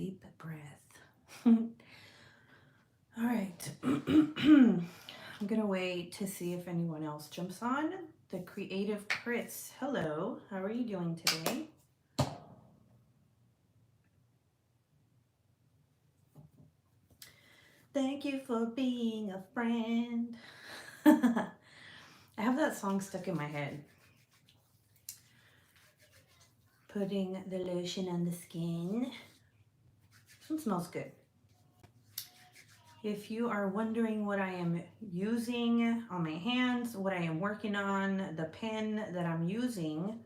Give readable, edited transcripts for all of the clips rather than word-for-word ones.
deep breath. All right. I'm gonna wait to see if anyone else jumps on. The creative Chris. Hello. How are you doing today? Thank you for being a friend. I have that song stuck in my head. Putting the lotion on the skin. This one smells good. If you are wondering what I am using on my hands, what I am working on, the pen that I'm using,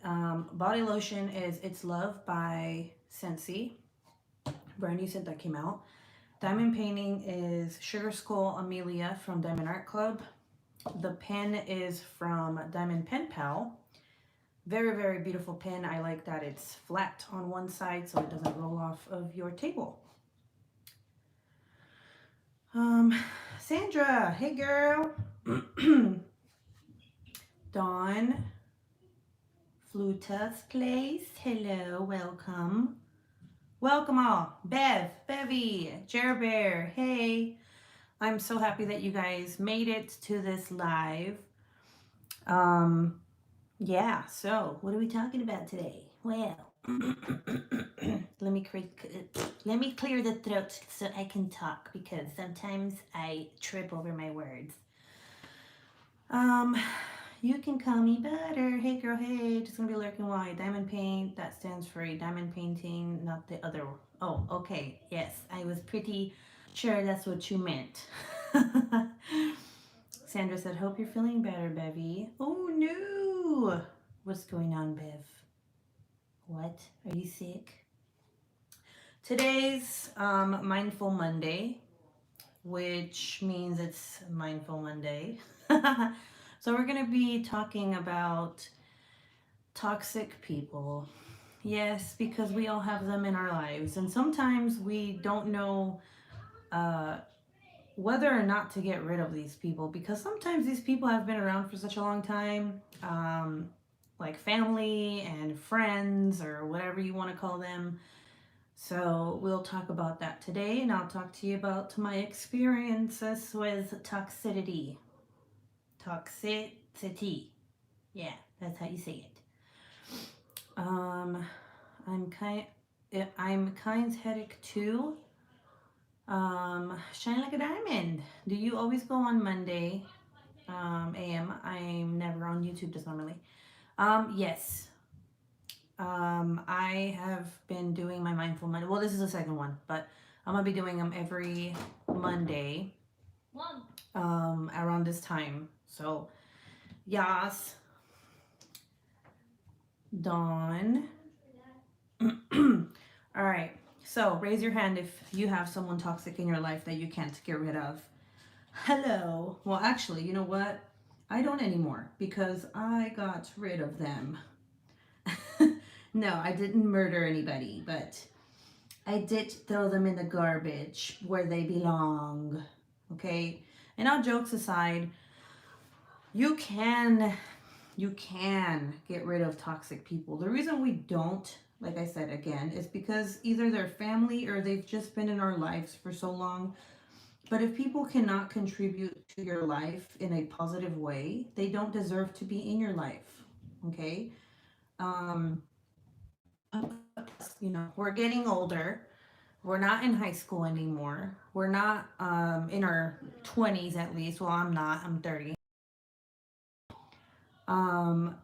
body lotion is It's Love by Scentsy, brand new scent that came out. Diamond painting is Sugar Skull Amelia from Diamond Art Club. The pen is from Diamond Pen Pal. Very, very beautiful pen. I like that it's flat on one side so it doesn't roll off of your table. Sandra, hey girl. Dawn, Flutus Place, hello, welcome. Welcome all. Bevy, Bear, hey. I'm so happy that you guys made it to this live. Yeah, so what are we talking about today? Well, let me clear the throat so I can talk because sometimes I trip over my words. You can call me Butter. Hey girl, hey, just gonna be lurking white. Diamond paint, that stands for a diamond painting, not the other. Oh, okay, yes, I was pretty sure that's what you meant. Sandra said, hope you're feeling better, Bevy. Oh no! What's going on, Bev? What? Are you sick? Today's Mindful Monday, which means it's Mindful Monday. So we're going to be talking about toxic people. Yes, because we all have them in our lives. And sometimes we don't know uh, whether or not to get rid of these people because sometimes these people have been around for such a long time, like family and friends or whatever you want to call them. So we'll talk about that today, and I'll talk to you about my experiences with toxicity. Toxicity. Yeah, that's how you say it. Um, I'm Kind's headache too. Shine like a diamond. Do you always go on Monday, AM? I'm never on YouTube just normally. Yes. I have been doing my Mindful Monday. Well, this is the second one, but I'm gonna be doing them every Monday, around this time. So, yas, Dawn. All right. So raise your hand if you have someone toxic in your life that you can't get rid of. Hello. Well, actually, you know what? I don't anymore because I got rid of them. No, I didn't murder anybody, but I did throw them in the garbage where they belong. Okay? And all jokes aside, you can get rid of toxic people. The reason we don't, like I said again, is because either they're family or they've just been in our lives for so long. But if people cannot contribute to your life in a positive way, they don't deserve to be in your life. Okay? Um, we're getting older. We're not in high school anymore. We're not in our 20s at least. Well, I'm not. I'm 30.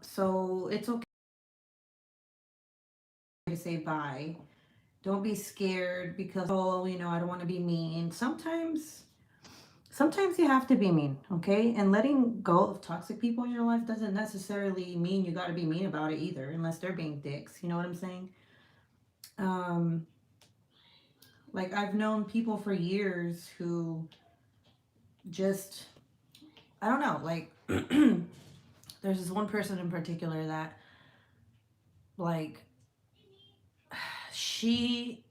So it's okay to say bye. Don't be scared because, oh, I don't want to be mean. Sometimes you have to be mean, okay? And letting go of toxic people in your life doesn't necessarily mean you got to be mean about it either, unless they're being dicks. You know what I'm saying? Um, like I've known people for years who just, I don't know, like there's this one person in particular that, like, she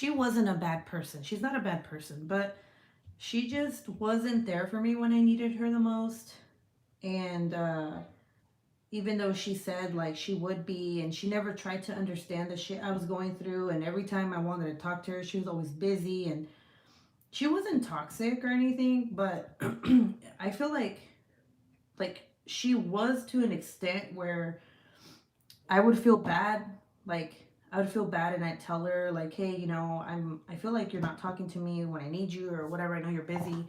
wasn't a bad person. She's not a bad person, but she just wasn't there for me when I needed her the most. And even though she said like she would be, and she never tried to understand the shit I was going through. And every time I wanted to talk to her, she was always busy. And she wasn't toxic or anything, but I feel like she was to an extent where I would feel bad. Like I would feel bad, and I'd tell her like, hey, I feel like you're not talking to me when I need you or whatever. I know you're busy.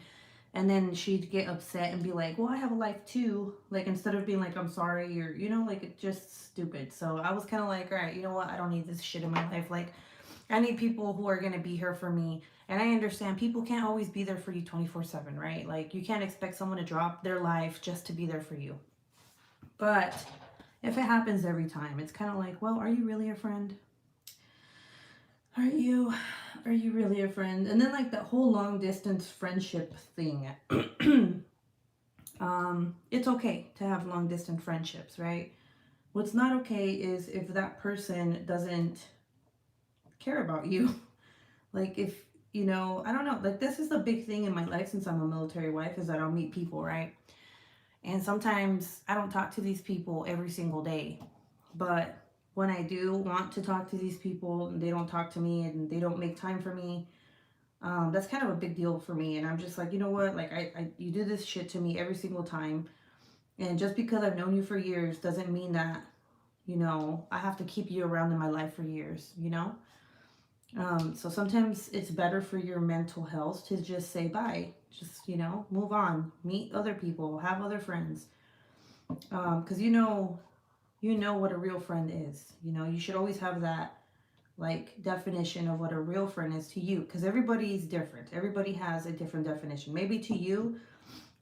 And then she'd get upset and be like, well, I have a life too. Like, instead of being like, I'm sorry, or, like, it's just stupid. So I was kind of like, all right, you know what? I don't need this shit in my life. Like, I need people who are going to be here for me. And I understand people can't always be there for you 24/7, right? Like, you can't expect someone to drop their life just to be there for you. But if it happens every time, it's kind of like, well, are you really a friend? Are you really a friend? And then like that whole long distance friendship thing. It's okay to have long distance friendships, right? What's not okay is if that person doesn't care about you. Like if, I don't know, like this is the big thing in my life since I'm a military wife is that I'll meet people, right? And sometimes I don't talk to these people every single day. But when I do want to talk to these people and they don't talk to me and they don't make time for me, that's kind of a big deal for me. And I'm just like, you know what? Like, you do this shit to me every single time. And just because I've known you for years doesn't mean that, I have to keep you around in my life for years. So sometimes it's better for your mental health to just say bye. Just, move on, meet other people, have other friends. Because you know what a real friend is. You should always have that like definition of what a real friend is to you, because everybody's different. Everybody has a different definition. Maybe to you,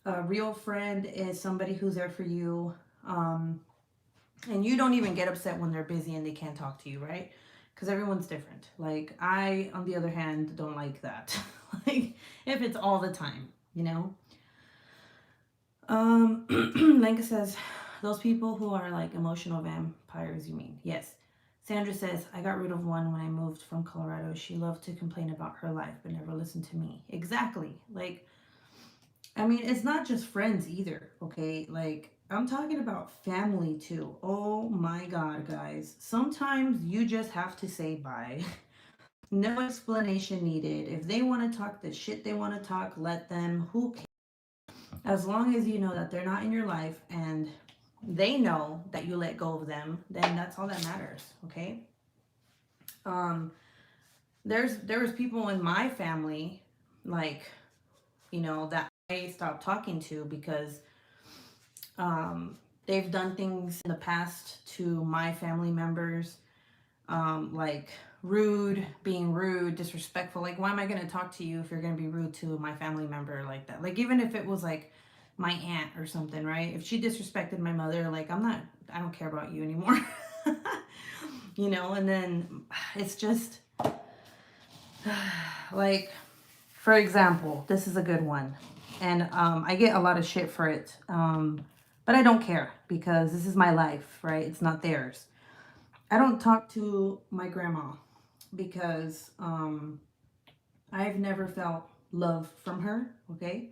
a real friend is somebody who's there for you, and you don't even get upset when they're busy and they can't talk to you, right? Because everyone's different. Like I, on the other hand, don't like that. Like if it's all the time. Lenka says, those people who are like emotional vampires, you mean? Yes. Sandra says, I got rid of one when I moved from Colorado. She loved to complain about her life, but never listened to me. Exactly. Like, I mean, it's not just friends either, okay? Like, I'm talking about family too. Oh my God, guys. Sometimes you just have to say bye. No explanation needed. If they want to talk the shit they want to talk, let them. Who cares? As long as you know that they're not in your life and they know that you let go of them, then that's all that matters, okay? Um, there was people in my family, like, that I stopped talking to because they've done things in the past to my family members, like being rude, disrespectful. Like, why am I going to talk to you if you're going to be rude to my family member like that? Like, even if it was like my aunt or something, right? If she disrespected my mother, like, I don't care about you anymore. And then it's just like, for example, this is a good one. And I get a lot of shit for it. But I don't care because this is my life, right? It's not theirs. I don't talk to my grandma because I've never felt love from her, okay?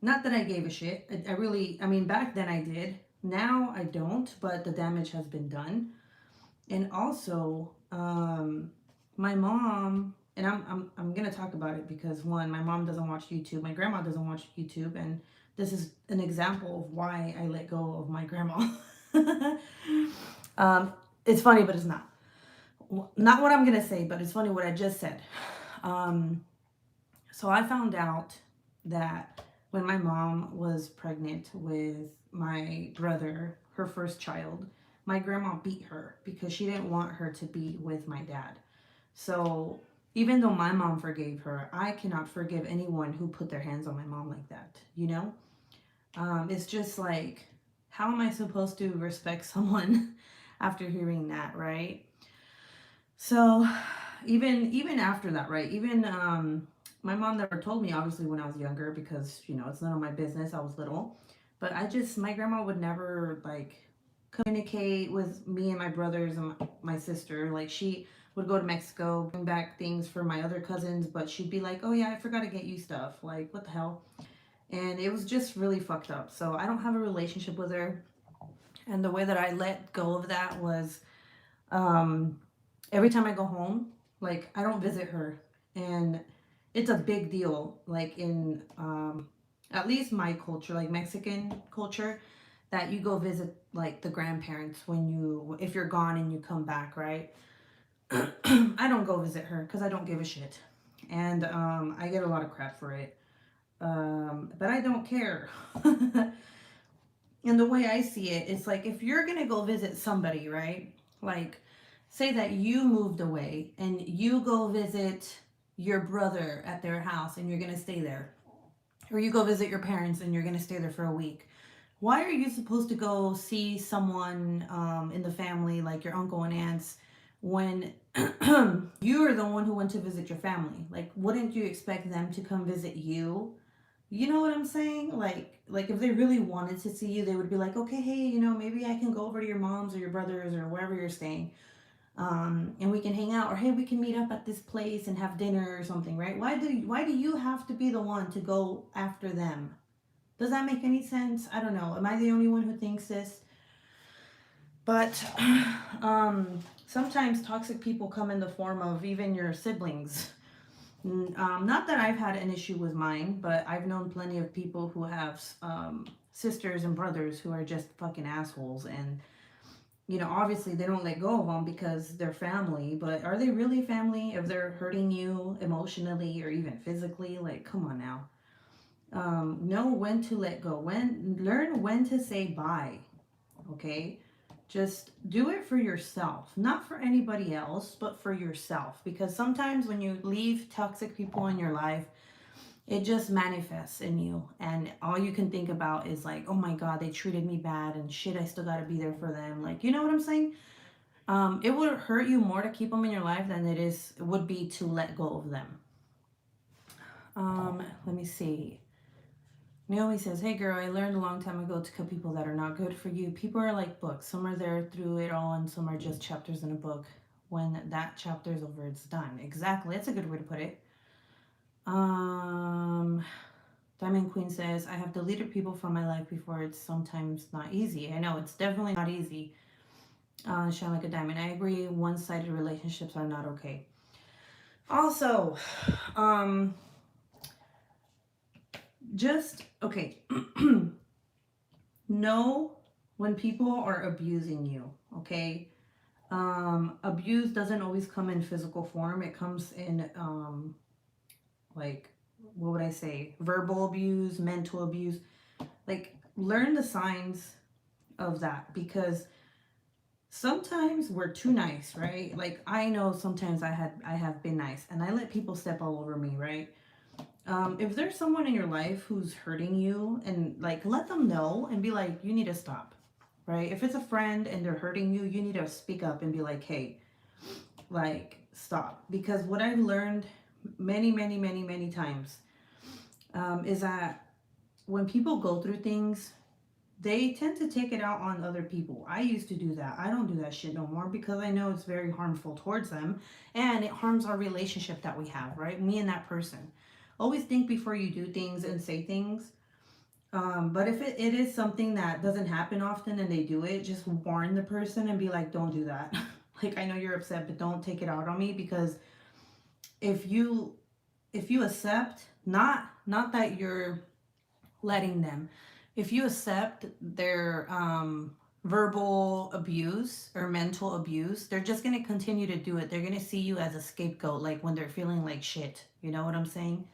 Not that I gave a shit. I mean, back then I did. Now I don't, but the damage has been done. And also, my mom, and I'm gonna talk about it because one, my mom doesn't watch YouTube, my grandma doesn't watch YouTube, and this is an example of why I let go of my grandma. It's funny, but it's not. Not what I'm gonna say, but it's funny what I just said. So I found out that when my mom was pregnant with my brother, her first child, my grandma beat her because she didn't want her to be with my dad. So even though my mom forgave her, I cannot forgive anyone who put their hands on my mom like that. It's just like, how am I supposed to respect someone after hearing that, right? So even after that, right? Even my mom never told me, obviously, when I was younger, because it's none of my business. I was little, but my grandma would never like communicate with me and my brothers and my sister. Like, she would go to Mexico, bring back things for my other cousins, but she'd be like, oh yeah, I forgot to get you stuff. Like, what the hell? And it was just really fucked up. So I don't have a relationship with her. And the way that I let go of that was, um, every time I go home, like I don't visit her, and it's a big deal. Like in at least my culture, like Mexican culture, that you go visit like the grandparents when you if you're gone and you come back, right? I don't go visit her because I don't give a shit, and I get a lot of crap for it. But I don't care. And the way I see it, it's like if you're gonna go visit somebody, right? Like, say that you moved away and you go visit your brother at their house and you're gonna stay there, or you go visit your parents and you're gonna stay there for a week. Why are you supposed to go see someone in the family, like your uncle and aunts, when you are the one who went to visit your family? Like, wouldn't you expect them to come visit you? You know what I'm saying? Like if they really wanted to see you, they would be like, okay, hey, maybe I can go over to your mom's or your brother's or wherever you're staying, and we can hang out, or hey, we can meet up at this place and have dinner or something, right? Why do you have to be the one to go after them? Does that make any sense? I don't know. Am I the only one who thinks this? But sometimes toxic people come in the form of even your siblings. Not that I've had an issue with mine, but I've known plenty of people who have sisters and brothers who are just fucking assholes. And, obviously they don't let go of them because they're family, but are they really family if they're hurting you emotionally or even physically? Like, come on now. Know when to let go, learn when to say bye. Okay, just do it for yourself, not for anybody else, but for yourself, because sometimes when you leave toxic people in your life, it just manifests in you, and all you can think about is like, oh my god, they treated me bad and shit, I still got to be there for them. Like, you know what I'm saying? It would hurt you more to keep them in your life than it would be to let go of them. Let me see. Naomi says, hey girl, I learned a long time ago to cut people that are not good for you. People are like books. Some are there through it all and some are just chapters in a book. When that chapter is over, it's done. Exactly. That's a good way to put it. Diamond Queen says, I have deleted people from my life before. It's sometimes not easy. I know, it's definitely not easy. Shine like a diamond. I agree. One-sided relationships are not okay. Also, okay. Know when people are abusing you, okay? Abuse doesn't always come in physical form. It comes in, like, what would I say? Verbal abuse, mental abuse. Like, learn the signs of that, because sometimes we're too nice, right? Like, I know sometimes I have been nice and I let people step all over me, right? If there's someone in your life who's hurting you, and like, let them know and be like, you need to stop, right? If it's a friend and they're hurting you, you need to speak up and be like, hey, like, stop. Because what I've learned many, many, many, many times, is that when people go through things, they tend to take it out on other people. I used to do that. I don't do that shit no more because I know it's very harmful towards them and it harms our relationship that we have, right? Me and that person. Always think before you do things and say things. But if it is something that doesn't happen often and they do it, just warn the person and be like, don't do that. Like, I know you're upset, but don't take it out on me, because if you accept, not that you're letting them, if you accept their verbal abuse or mental abuse, they're just going to continue to do it. They're going to see you as a scapegoat, like when they're feeling like shit. You know what I'm saying?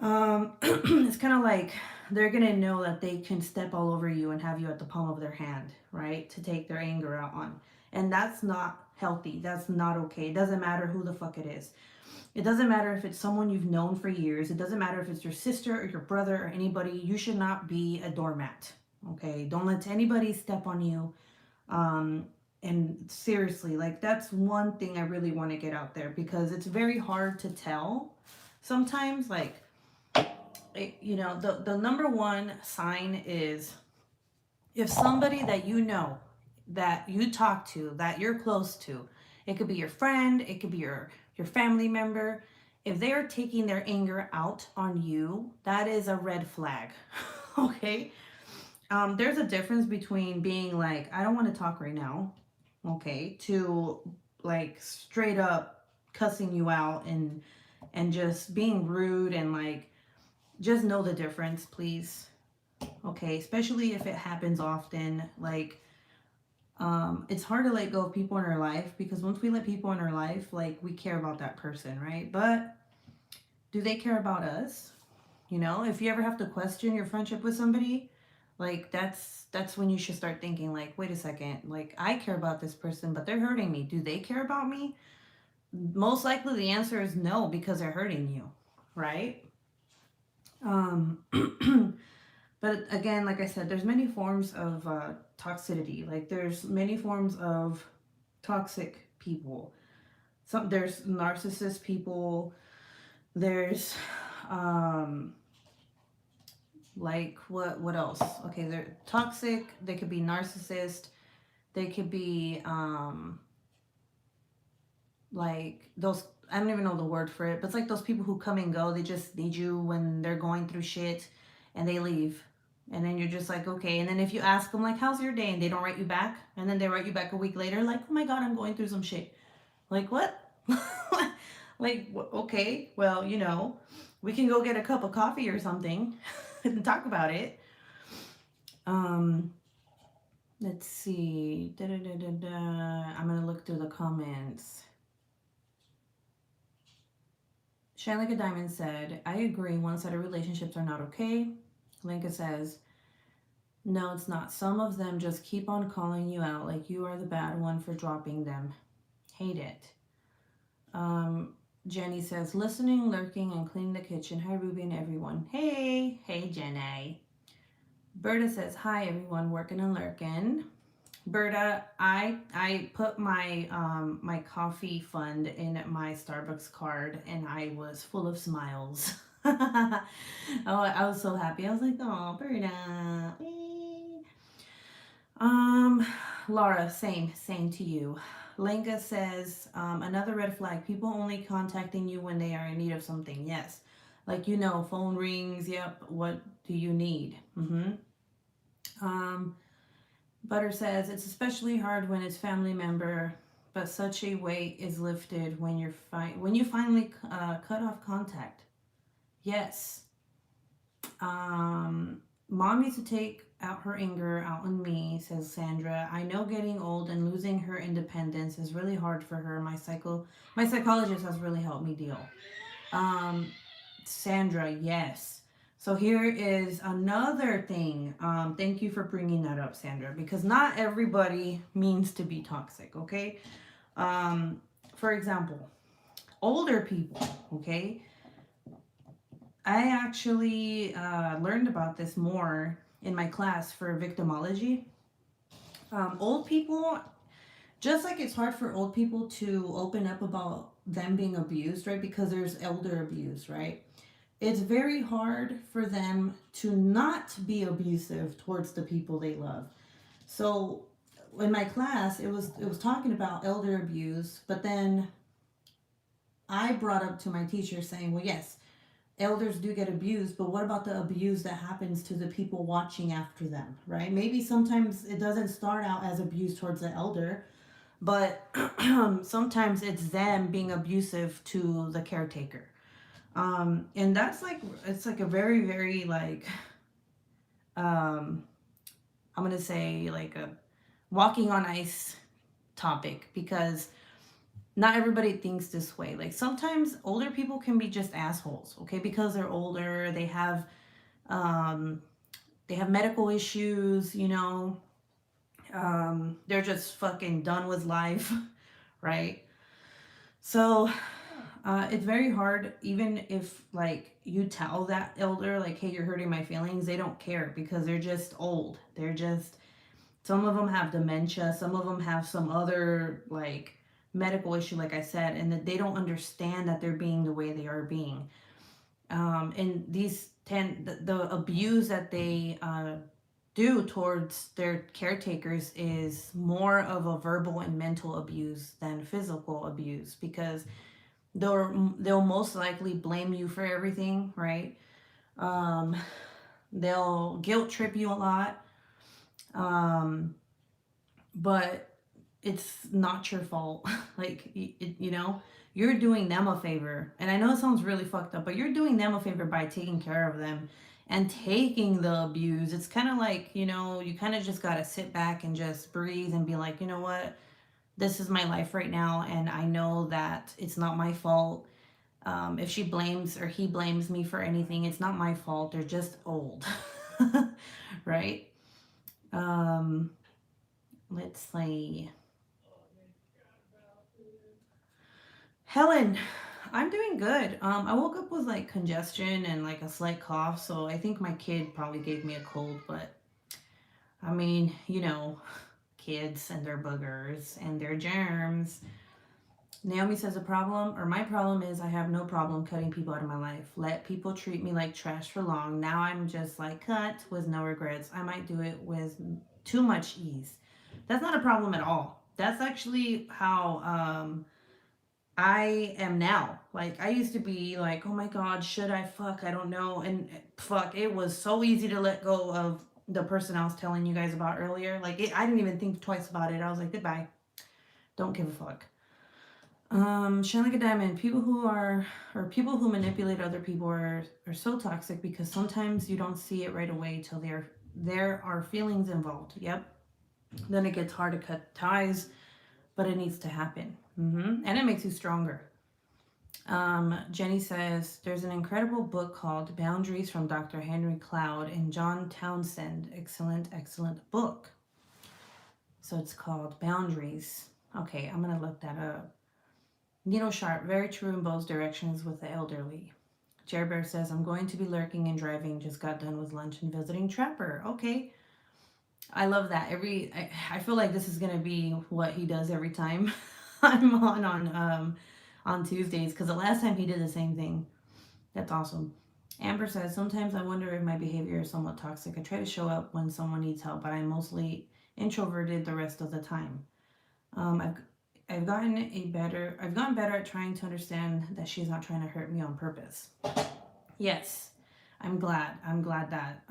It's kind of like they're going to know that they can step all over you and have you at the palm of their hand, right? To take their anger out on. And that's not healthy. That's not okay. It doesn't matter who the fuck it is. It doesn't matter if it's someone you've known for years. It doesn't matter if it's your sister or your brother or anybody. You should not be a doormat. Okay? Don't let anybody step on you. And seriously, like, that's one thing I really want to get out there, because it's very hard to tell sometimes. Like, the number one sign is if somebody that you know, that you talk to, that you're close to, it could be your friend, it could be your family member, if they are taking their anger out on you, that is a red flag. Okay? There's a difference between being like, I don't want to talk right now, okay, to like straight up cussing you out and just being rude and like just know the difference, please. Okay, especially if it happens often. Like, it's hard to let go of people in our life because once we let people in our life, like we care about that person, right? But do they care about us? You know, if you ever have to question your friendship with somebody, like that's when you should start thinking like, wait a second, like I care about this person, but they're hurting me. Do they care about me? Most likely the answer is no because they're hurting you, right? Um but again, like I said, there's many forms of toxicity. Like there's many forms of toxic people. Some there's narcissist people. There's um like what else? Okay, they're toxic. They could be narcissist. They could be like those, I don't even know the word for it, but it's like those people who come and go. They just need you when they're going through shit and they leave. And then you're just like, okay. And then if you ask them like, how's your day? And they don't write you back. And then they write you back a week later like, oh my God, I'm going through some shit. Like what? Like, okay, well, you know, we can go get a cup of coffee or something and talk about it. Um, let's see. I'm gonna look through the comments. Shine Like a Diamond said, I agree, one-sided relationships are not okay. Linka says, no, it's not. Some of them just keep on calling you out like you are the bad one for dropping them. Hate it. Um, Jenny says, listening, lurking, and cleaning the kitchen. Hi, Ruby and everyone. Hey. Hey, Jenny. Berta says, hi, everyone, working and lurking. Berta, I put my coffee fund in my Starbucks card and I was full of smiles. Oh, I was so happy. I was like, oh, Berta. Um, Laura, same to you. Lenga says, another red flag, people only contacting you when they are in need of something. Yes. Like, you know, phone rings. Yep. What do you need? Mm-hmm. Um, Butter says, it's especially hard when it's family member, but such a weight is lifted when when you finally cut off contact. Yes. Mom used to take out her anger out on me, says Sandra. I know getting old and losing her independence is really hard for her. My psychologist has really helped me deal. Um, Sandra, yes. So here is another thing. Thank you for bringing that up, Sandra, because not everybody means to be toxic, okay? For example, older people, okay? I actually learned about this more in my class for victimology. Old people, just like it's hard for old people to open up about them being abused, right? Because there's elder abuse, right? It's very hard for them to not be abusive towards the people they love. So in my class, it was talking about elder abuse, but then I brought up to my teacher saying, well, yes, elders do get abused, but what about the abuse that happens to the people watching after them, right? Maybe sometimes it doesn't start out as abuse towards the elder, but sometimes it's them being abusive to the caretaker. And that's like, it's like a very, very like, um, I'm gonna say like a walking on ice topic because not everybody thinks this way. Like sometimes older people can be just assholes, okay? Because they're older, um, they have medical issues, you know. They're just fucking done with life, right? So it's very hard, even if like you tell that elder, like, hey, you're hurting my feelings, they don't care because they're just old. They're just, some of them have dementia, some of them have some other like medical issue, like I said, and that they don't understand that they're being the way they are being. And these tend, the abuse that they do towards their caretakers is more of a verbal and mental abuse than physical abuse because they'll most likely blame you for everything, right? Um, they'll guilt trip you a lot. But it's not your fault. Like, you're doing them a favor. And I know it sounds really fucked up, but you're doing them a favor by taking care of them and taking the abuse. It's kind of like, you kind of just got to sit back and just breathe and be like, you know what? This is my life right now. And I know that it's not my fault. If she blames or he blames me for anything, it's not my fault. They're just old. Right? Um, let's see. Helen, I'm doing good. I woke up with like congestion and like a slight cough, so I think my kid probably gave me a cold, but I mean, kids and their boogers and their germs. Naomi says a problem, or my problem is I have no problem cutting people out of my life. Let people treat me like trash for long. Now I'm just like cut with no regrets. I might do it with too much ease. That's not a problem at all. That's actually how I am now. Like, I used to be like, oh my God, should I? Fuck, I don't know. And fuck, it was so easy to let go of the person I was telling you guys about earlier. Like, I didn't even think twice about it. I was like, goodbye. Don't give a fuck. Shine like a diamond. People who manipulate other people are so toxic because sometimes you don't see it right away till there are feelings involved. Yep. Then it gets hard to cut ties, but it needs to happen. And it makes you stronger. Jenny says there's an incredible book called Boundaries from Dr. Henry Cloud and John Townsend. Excellent, excellent book. So it's called Boundaries. Okay, I'm gonna look that up. Needle sharp, very true in both directions with the elderly. Jerry Bear says, I'm going to be lurking and driving. Just got done with lunch and visiting Trapper. Okay. I love that. I feel like this is gonna be what he does every time I'm on Tuesdays, because the last time he did the same thing. That's awesome. Amber says, sometimes I wonder if my behavior is somewhat toxic. I try to show up when someone needs help, but I'm mostly introverted the rest of the time. I've gotten better at trying to understand that she's not trying to hurt me on purpose. Yes, I'm glad that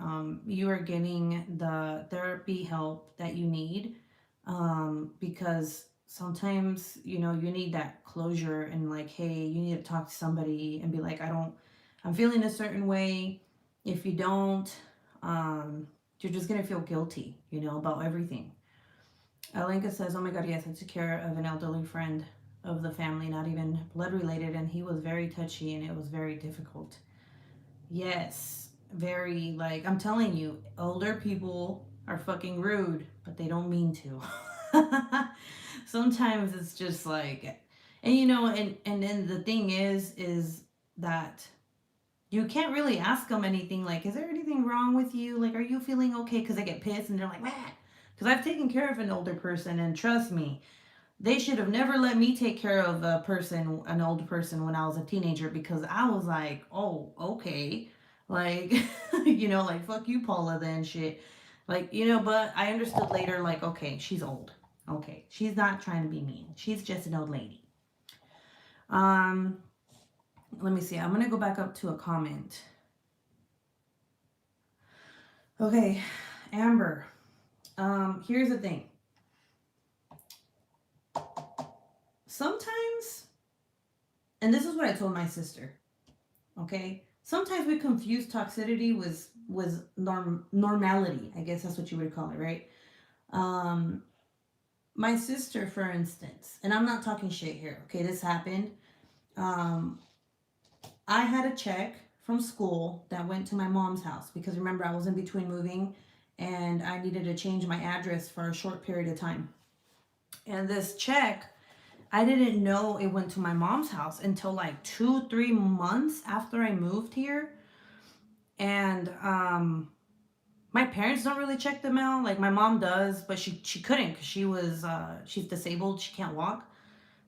you are getting the therapy help that you need, because sometimes you need that closure and like, hey, you need to talk to somebody and be like, I'm feeling a certain way. If you don't, you're just gonna feel guilty, about everything. Alenka says, oh my God, yes, I took care of an elderly friend of the family, not even blood related, and he was very touchy and it was very difficult. Yes, very, like, I'm telling you, older people are fucking rude, but they don't mean to. Sometimes it's just like, and then the thing is that you can't really ask them anything like, is there anything wrong with you? Like, are you feeling okay? Because they get pissed and they're like, wah. Because I've taken care of an older person, and trust me, they should have never let me take care of an old person when I was a teenager, because I was like, oh, okay. Like, like, fuck you, Paula, then shit. Like, but I understood later, like, okay, she's old. Okay, she's not trying to be mean. She's just an old lady. Let me see. I'm going to go back up to a comment. Okay, Amber. Here's the thing. Sometimes, and this is what I told my sister, okay? Sometimes we confuse toxicity with normality. I guess that's what you would call it, right? My sister, for instance, and I'm not talking shit here, okay? This happened. I had a check from school that went to my mom's house, because remember, I was in between moving and I needed to change my address for a short period of time. And this check, I didn't know it went to my mom's house until like 2-3 months after I moved here. And my parents don't really check the mail. Like, my mom does, but she couldn't, because she's disabled. She can't walk.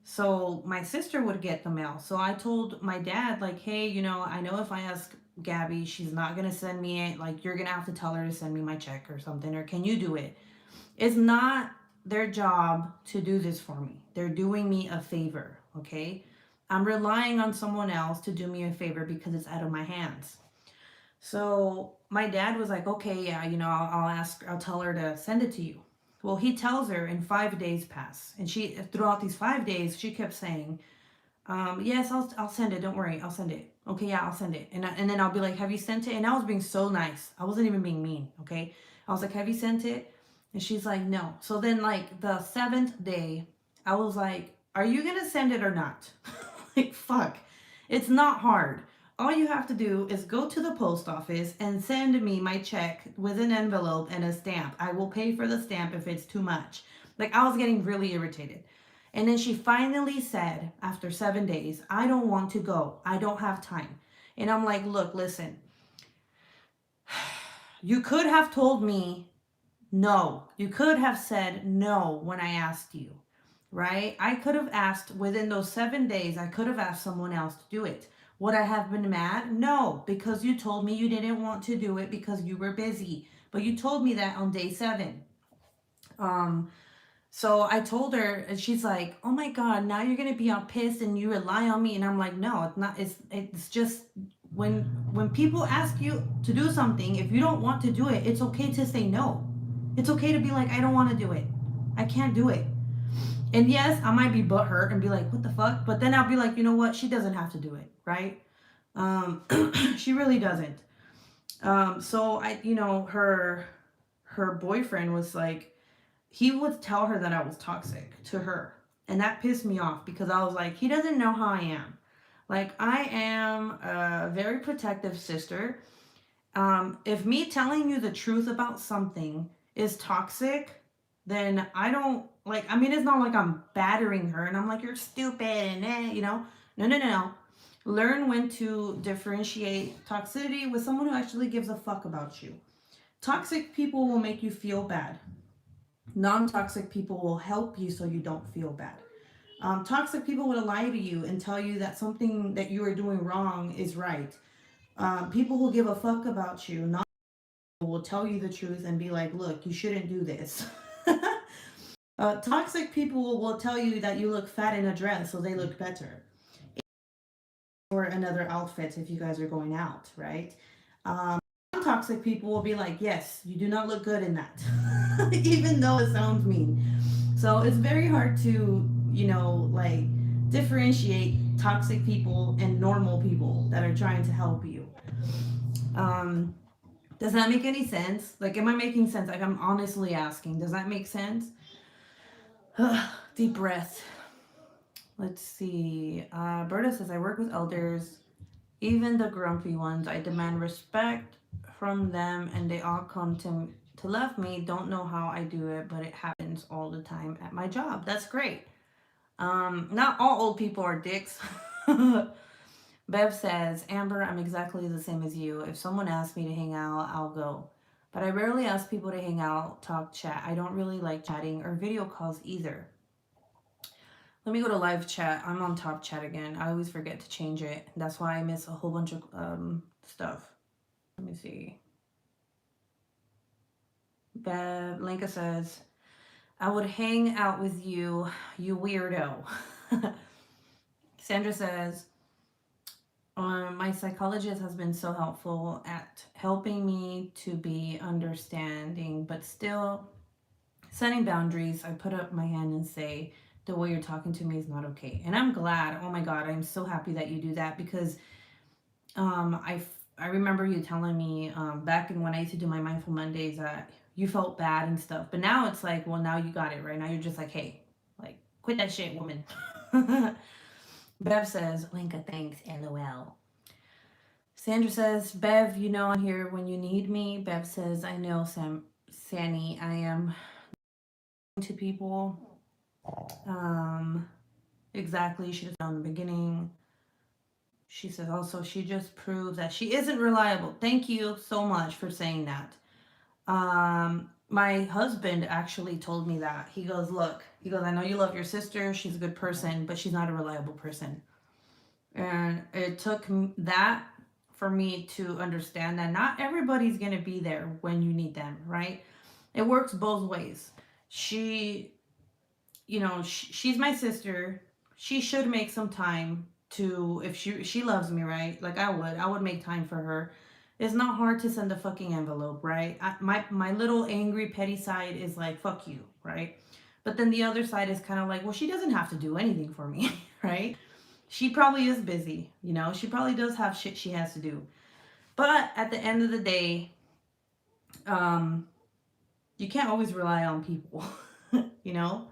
So my sister would get the mail. So I told my dad, like, hey, I know if I ask Gabby, she's not going to send me it. Like, you're going to have to tell her to send me my check or something. Or can you do it? It's not their job to do this for me. They're doing me a favor, okay? I'm relying on someone else to do me a favor because it's out of my hands. So my dad was like, okay, yeah, I'll tell her to send it to you. Well, he tells her, and 5 days pass. And throughout these 5 days, she kept saying, yes, I'll send it. Don't worry. I'll send it. Okay, yeah, I'll send it. And then I'll be like, have you sent it? And I was being so nice. I wasn't even being mean. Okay. I was like, have you sent it? And she's like, no. So then like the 7th day, I was like, are you going to send it or not? Like, fuck. It's not hard. All you have to do is go to the post office and send me my check with an envelope and a stamp. I will pay for the stamp if it's too much. Like, I was getting really irritated. And then she finally said, after 7 days, I don't want to go. I don't have time. And I'm like, look, listen, you could have told me no. You could have said no when I asked you, right? I could have asked within those 7 days, I could have asked someone else to do it. Would I have been mad? No, because you told me you didn't want to do it because you were busy. But you told me that on day 7. So I told her, and she's like, "Oh my God, now you're gonna be all pissed and you rely on me." And I'm like, "No, it's not. It's just when people ask you to do something, if you don't want to do it, it's okay to say no. It's okay to be like, I don't want to do it. I can't do it. And yes, I might be butthurt and be like, what the fuck? But then I'll be like, you know what? She doesn't have to do it, right? She really doesn't. So her boyfriend was like, he would tell her that I was toxic to her. And that pissed me off because I was like, he doesn't know how I am. Like, I am a very protective sister. If me telling you the truth about something is toxic, then I don't like, I mean, it's not like I'm battering her and I'm like, you're stupid and No, no, no, no. Learn when to differentiate toxicity with someone who actually gives a fuck about you. Toxic people will make you feel bad. Non-toxic people will help you so you don't feel bad. Toxic people will lie to you and tell you that something that you are doing wrong is right. People who give a fuck about you not will tell you the truth and be like, look, you shouldn't do this. Toxic people will tell you that you look fat in a dress so they look better. Or another outfit if you guys are going out, right? Toxic people will be like, yes, you do not look good in that. Even though it sounds mean. So it's very hard to, like differentiate toxic people and normal people that are trying to help you. Does that make any sense? Like, am I making sense? Like, I'm honestly asking, does that make sense? Deep breath. Let's see. Berta says, I work with elders, even the grumpy ones. I demand respect from them, and they all come to love me. Don't know how I do it, but it happens all the time at my job. That's great. Not all old people are dicks. Bev says, Amber, I'm exactly the same as you. If someone asks me to hang out, I'll go. But I rarely ask people to hang out, talk, chat. I don't really like chatting or video calls either. Let me go to live chat. I'm on top chat again. I always forget to change it. That's why I miss a whole bunch of stuff. Let me see. Bev Linka says, I would hang out with you, you weirdo. Sandra says, my psychologist has been so helpful at helping me to be understanding, but still setting boundaries. I put up my hand and say, the way you're talking to me is not okay. And I'm glad. Oh my God, I'm so happy that you do that because I remember you telling me back in when I used to do my Mindful Mondays that you felt bad and stuff. But now it's like, well, now you got it, right? Now you're just like, hey, like, quit that shit, woman. Bev says, Linka, thanks, LOL. Sandra says, Bev, I'm here when you need me. Bev says, I know, Sanny, I am to people. Exactly, she just found the beginning. She says also, she just proves that she isn't reliable. Thank you so much for saying that. My husband actually told me that. He goes, look, I know you love your sister. She's a good person, but she's not a reliable person. And it took that for me to understand that not everybody's going to be there when you need them, right? It works both ways. She's my sister. She should make some time to, if she loves me, right? Like I would make time for her. It's not hard to send a fucking envelope, right? My little angry petty side is like, fuck you, right? But then the other side is kind of like, well, she doesn't have to do anything for me, right? She probably is busy, you know? She probably does have shit she has to do. But at the end of the day, um, you can't always rely on people, you know?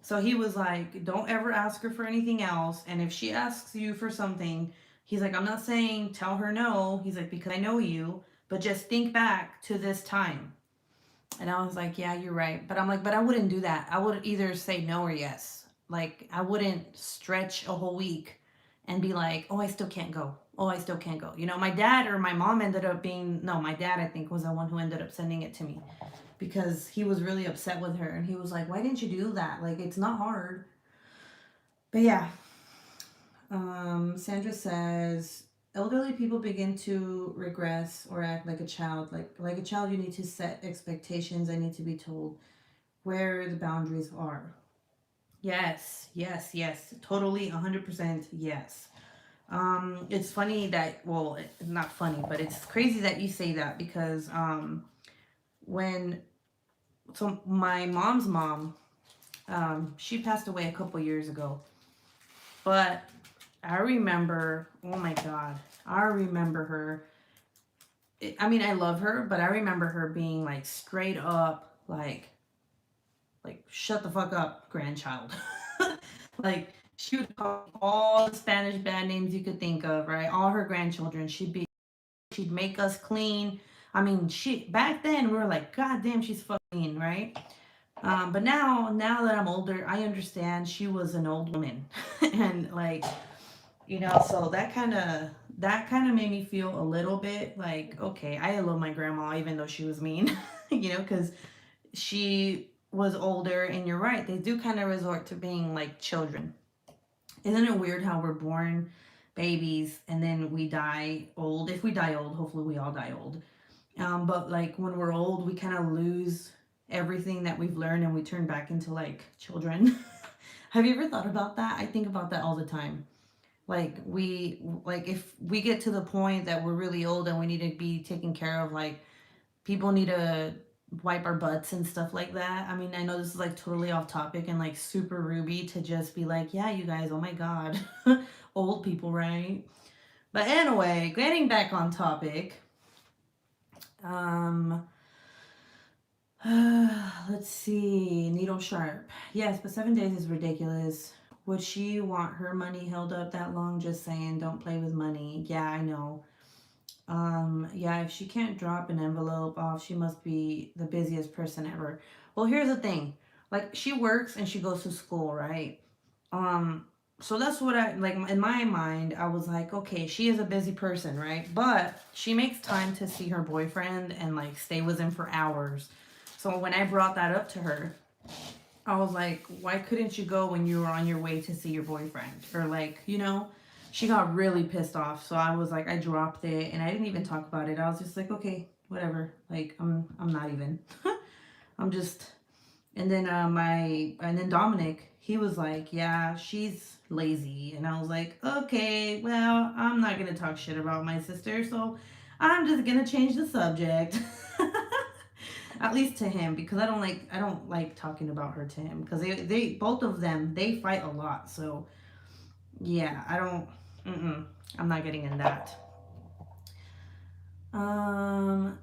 So he was like, don't ever ask her for anything else. And if she asks you for something, he's like, I'm not saying tell her no. He's like, because I know you, but just think back to this time. And I was like, yeah, you're right. But I'm like, but I wouldn't do that. I would either say no or yes. Like, I wouldn't stretch a whole week and be like, oh, I still can't go. Oh, I still can't go. You know, my dad or my mom ended up being, no, my dad, I think, was the one who ended up sending it to me because he was really upset with her. And he was like, why didn't you do that? Like, it's not hard. But yeah, Sandra says, elderly people begin to regress or act like a child. Like a child, you need to set expectations. I need to be told where the boundaries are. Yes, yes, yes. Totally, 100% yes. It's funny that, well, it's not funny, but it's crazy that you say that because when, so my mom's mom, she passed away a couple years ago, but I remember, oh my God, I remember her. I mean, I love her, but I remember her being like straight up, like shut the fuck up, grandchild. Like she would call all the Spanish bad names you could think of, right? All her grandchildren. She'd make us clean. I mean, she back then we were like, God damn, she's fucking right. But now that I'm older, I understand she was an old woman, and like you know, so that kind of made me feel a little bit like, okay, I love my grandma even though she was mean, you know, because she was older, and you're right, they do kind of resort to being like children. Isn't it weird how we're born babies and then we die old? If we die old, hopefully we all die old. But like when we're old, we kind of lose everything that we've learned and we turn back into like children. Have you ever thought about that? I think about that all the time. Like if we get to the point that we're really old and we need to be taken care of, like people need to wipe our butts and stuff like that. I mean, I know this is like totally off topic and like super ruby to just be like, yeah, you guys, oh my God, old people, right? But anyway, getting back on topic. Um, let's see. Needle sharp. Yes, but 7 days is ridiculous. Would she want her money held up that long? Just saying, don't play with money. Yeah, I know. Yeah, if she can't drop an envelope off, she must be the busiest person ever. Well, here's the thing. Like she works and she goes to school, right? Um, so that's what I like in my mind, I was like, okay, she is a busy person, right? But she makes time to see her boyfriend and like stay with him for hours. So when I brought that up to her, I was like, why couldn't you go when you were on your way to see your boyfriend? Or like, you know, she got really pissed off. So I was like, I dropped it and I didn't even talk about it. I was just like, okay, whatever. Like I'm not even. I'm just and then Dominic, he was like, yeah, she's lazy. And I was like, okay, well, I'm not gonna talk shit about my sister, so I'm just gonna change the subject. At least to him, because I don't like talking about her to him because they both of them they fight a lot. So yeah, I don't. I'm not getting in that.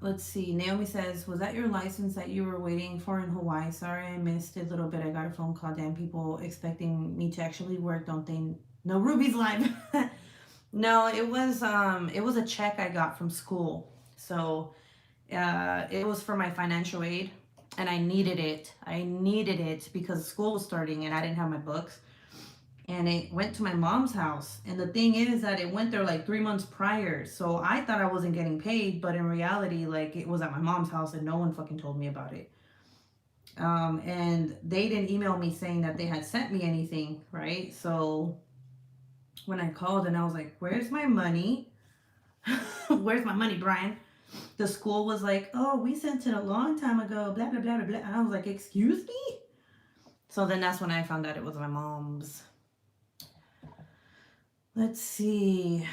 Let's see. Naomi says, was that your license that you were waiting for in Hawaii? Sorry, I missed it a little bit. I got a phone call. Damn, people expecting me to actually work, don't they? No, Ruby's live. No, it was a check I got from school. So it was for my financial aid, and I needed it. I needed it because school was starting and I didn't have my books. And it went to my mom's house. And the thing is that it went there like 3 months prior. So I thought I wasn't getting paid, but in reality, like it was at my mom's house and no one fucking told me about it. And they didn't email me saying that they had sent me anything, right? So when I called and I was like, where's my money? Where's my money, Brian? The school was like, oh, we sent it a long time ago, blah, blah, blah, blah, blah. And I was like, excuse me? So then that's when I found out it was my mom's. Let's see.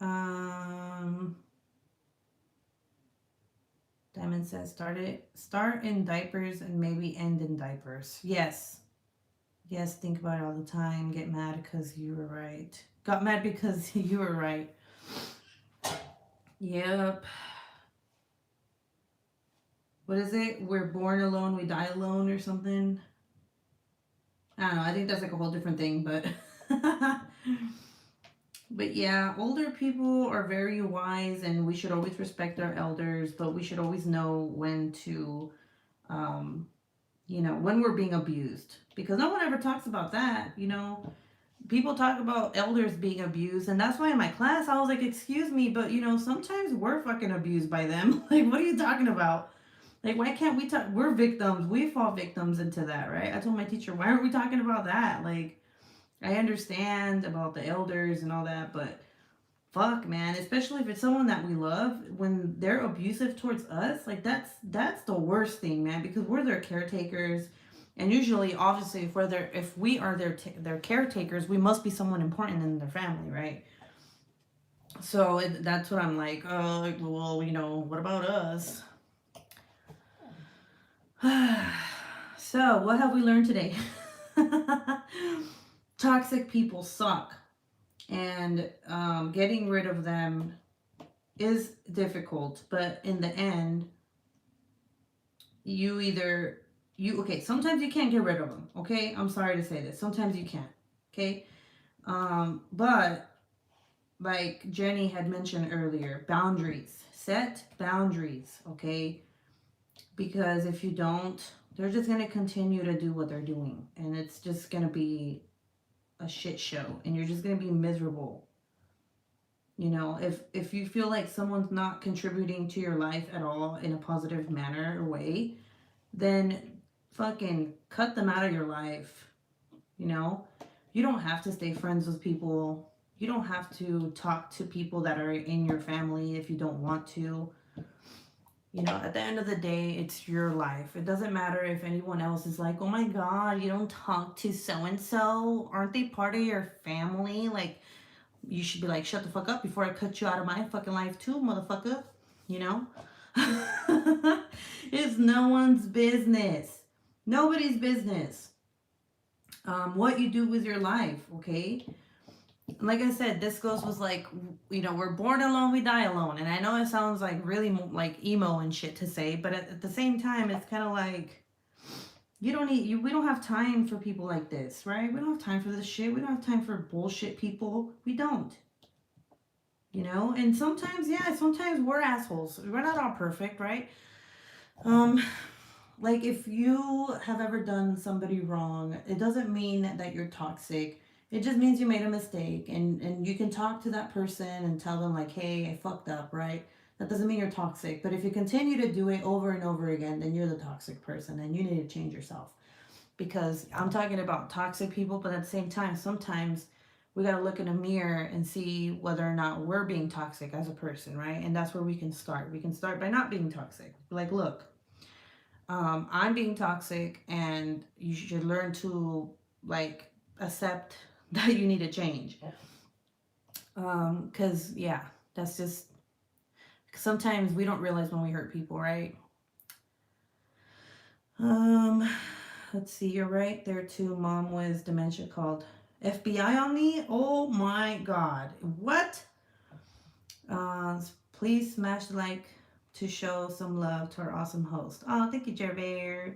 Um, Diamond says, start in diapers and maybe end in diapers. Yes. Yes, think about it all the time. Get mad because you were right. Got mad because you were right. Yep. What is it? We're born alone, we die alone or something? I don't know. I think that's like a whole different thing, but but yeah, older people are very wise and we should always respect our elders, but we should always know when to um when we're being abused, because no one ever talks about that. People talk about elders being abused, and that's why in my class I was like, excuse me, but sometimes we're fucking abused by them. Like, what are you talking about? Like, why can't we talk? We're victims. We fall victims into that, right? I told my teacher, why aren't we talking about that? Like, I understand about the elders and all that, but fuck, man, especially if it's someone that we love, when they're abusive towards us, like that's the worst thing, man, because we're their caretakers. And usually, obviously, if we are their caretakers, we must be someone important in their family, right? So that's what I'm like. Oh, well, what about us? So, what have we learned today? Toxic people suck, and getting rid of them is difficult, but in the end, okay, sometimes you can't get rid of them, okay? I'm sorry to say this. Sometimes you can't, okay? But like Jenny had mentioned earlier, boundaries. Set boundaries, okay? Because if you don't, they're just going to continue to do what they're doing, and it's just going to be a shit show, and you're just going to be miserable. If you feel like someone's not contributing to your life at all in a positive manner or way, then fucking cut them out of your life. You don't have to stay friends with people. You don't have to talk to people that are in your family if you don't want to. At the end of the day, it's your life. It doesn't matter if anyone else is like, oh my God, you don't talk to so and so. Aren't they part of your family? Like, you should be like, shut the fuck up before I cut you out of my fucking life too, motherfucker. You know? It's no one's business. Nobody's business. What you do with your life, okay? Like I said, this ghost was like, we're born alone, we die alone. And I know it sounds like really like emo and shit to say, but at the same time, it's kind of like, we don't have time for people like this, right? We don't have time for this shit. We don't have time for bullshit people. We don't. And sometimes we're assholes. We're not all perfect, right? Like, if you have ever done somebody wrong, it doesn't mean that you're toxic. It just means you made a mistake, and you can talk to that person and tell them like, hey, I fucked up, right? That doesn't mean you're toxic. But if you continue to do it over and over again, then you're the toxic person, and you need to change yourself. Because I'm talking about toxic people, but at the same time, sometimes we got to look in a mirror and see whether or not we're being toxic as a person, right? And that's where we can start. We can start by not being toxic. Like, look, I'm being toxic, and you should learn to like accept that you need to change. Because yeah, that's just, sometimes we don't realize when we hurt people, right? Let's see, you're right there too. Mom with dementia called FBI on me. Oh my God. What? Please smash the like to show some love to our awesome host. Oh, thank you, Jerbear.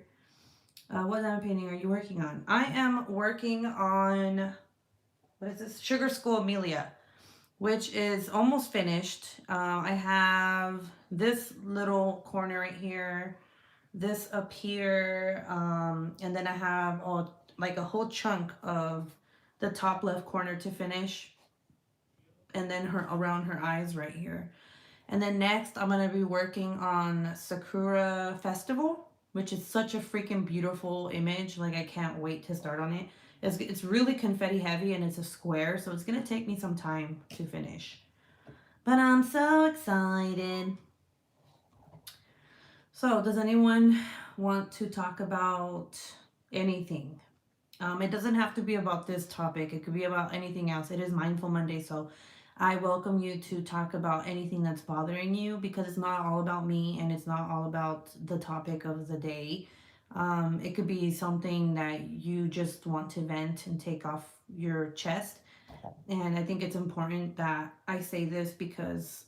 What diamond painting are you working on? I am working on, what is this? Sugar School Amelia, which is almost finished. I have this little corner right here, this up here, and then I have like a whole chunk of the top left corner to finish, and then around her eyes right here. And then next I'm going to be working on Sakura Festival, which is such a freaking beautiful image. Like, I can't wait to start on it. It's really confetti heavy, and it's a square, so it's going to take me some time to finish. But I'm so excited. So, does anyone want to talk about anything? It doesn't have to be about this topic. It could be about anything else. It is Mindful Monday, so I welcome you to talk about anything that's bothering you, because it's not all about me and it's not all about the topic of the day. It could be something that you just want to vent and take off your chest. And I think it's important that I say this because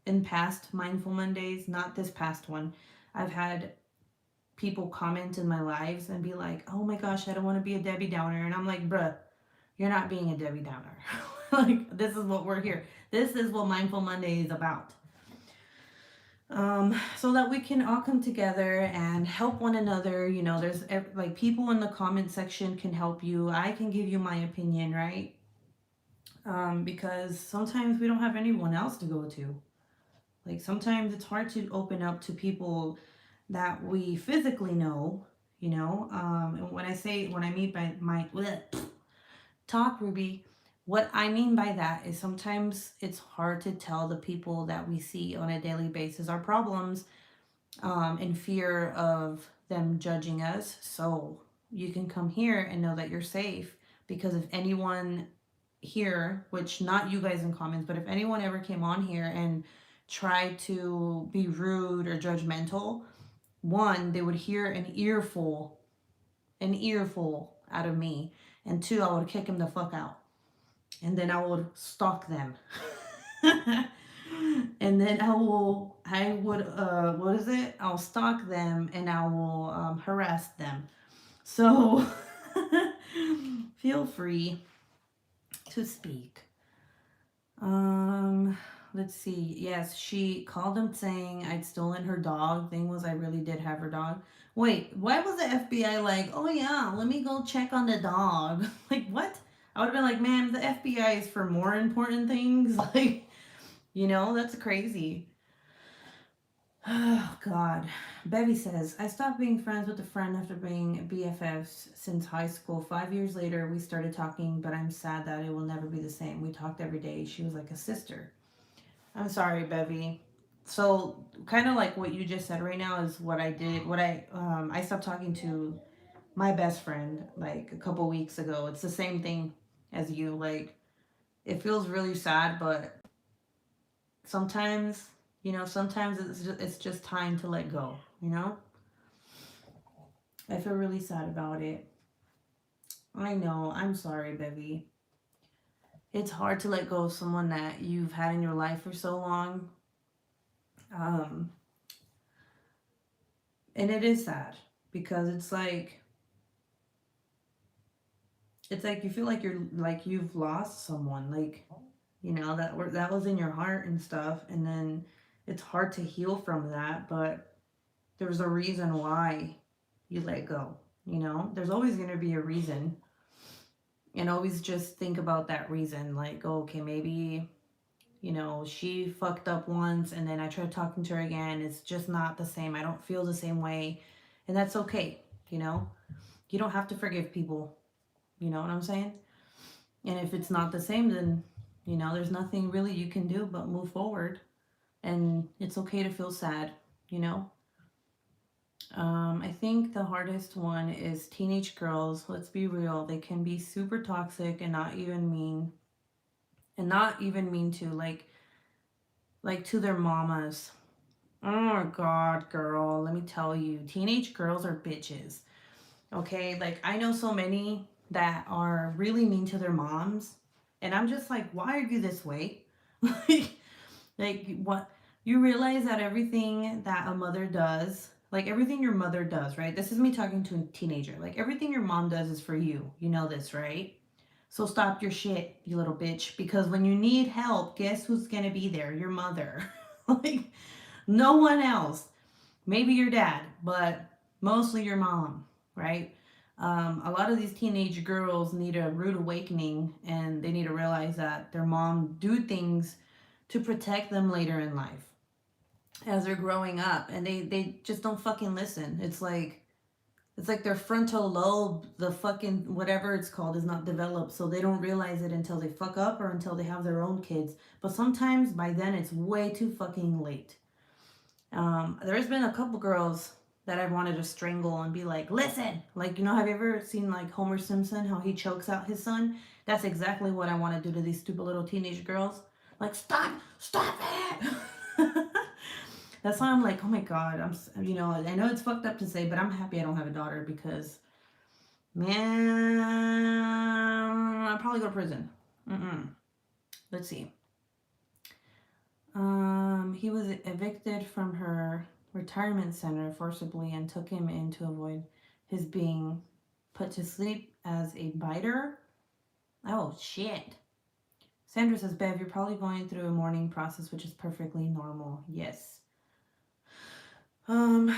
in past Mindful Mondays, not this past one, I've had people comment in my lives and be like, oh my gosh, I don't want to be a Debbie Downer. And I'm like, bruh, you're not being a Debbie Downer. Like, this is what we're here. This is what Mindful Monday is about. So that we can all come together and help one another. You know, there's like people in the comment section can help you. I can give you my opinion, right? Because sometimes we don't have anyone else to go to. Like sometimes it's hard to open up to people that we physically know, you know. And when I mean by my bleh, talk Ruby, what I mean by that is sometimes it's hard to tell the people that we see on a daily basis our problems, in fear of them judging us. So you can come here and know that you're safe, because if anyone here, which not you guys in comments, but if anyone ever came on here and tried to be rude or judgmental, one, they would hear an earful out of me, and two, I would kick him the fuck out, and then I would stalk them. And then I would, what is it? I'll stalk them and I will harass them. So feel free to speak. Let's see. Yes, she called him saying I'd stolen her dog. Thing was, I really did have her dog. Wait, why was the FBI like, oh yeah, let me go check on the dog? Like, what? I would have been like, man, the FBI is for more important things. Like, you know, that's crazy. Oh, God. Bevy says, I stopped being friends with a friend after being BFFs since high school. 5 years later, we started talking, but I'm sad that it will never be the same. We talked every day. She was like a sister. I'm sorry, Bevy. So, kind of like what you just said right now is what I did. I stopped talking to my best friend like a couple weeks ago. It's the same thing as you. Like, it feels really sad, but sometimes, sometimes it's just time to let go, you know? I feel really sad about it. I know. I'm sorry, Bevy. It's hard to let go of someone that you've had in your life for so long. Um, and it is sad because it's like you feel like you've lost someone, like, that was in your heart and stuff, and then it's hard to heal from that, but there's a reason why you let go. There's always going to be a reason, and always just think about that reason, like, oh, okay, maybe she fucked up once and then I tried talking to her again, it's just not the same, I don't feel the same way, and that's okay. You don't have to forgive people, you know what I'm saying? And if it's not the same, then there's nothing really you can do but move forward, and it's okay to feel sad, you know I think the hardest one is teenage girls. Let's be real, they can be super toxic and not even mean to, like to their mamas. Oh my god, girl, let me tell you, teenage girls are bitches. Okay, like I know so many that are really mean to their moms, and I'm just like, why are you this way? like what, you realize that everything that a mother does, like everything your mother does, right? This is me talking to a teenager. Like everything your mom does is for you. You know this, right? So stop your shit, you little bitch, because when you need help, guess who's gonna be there? Your mother. Like no one else. Maybe your dad, but mostly your mom, right? A lot of these teenage girls need a rude awakening, and they need to realize that their mom do things to protect them later in life as they're growing up, and they just don't fucking listen. It's like their frontal lobe, the fucking whatever it's called, is not developed, so they don't realize it until they fuck up or until they have their own kids. But sometimes by then it's way too fucking late. There's been a couple girls that I wanted to strangle and be like, listen, like, have you ever seen like Homer Simpson, how he chokes out his son? That's exactly what I want to do to these stupid little teenage girls. Like, stop it. That's why I'm like, oh my god, you know, I know it's fucked up to say, but I'm happy I don't have a daughter because, man, I'll probably go to prison. Let's see. He was evicted from her retirement center forcibly and took him in to avoid his being put to sleep as a biter. Oh shit. Sandra says, Bev, you're probably going through a mourning process, which is perfectly normal. Yes. Um,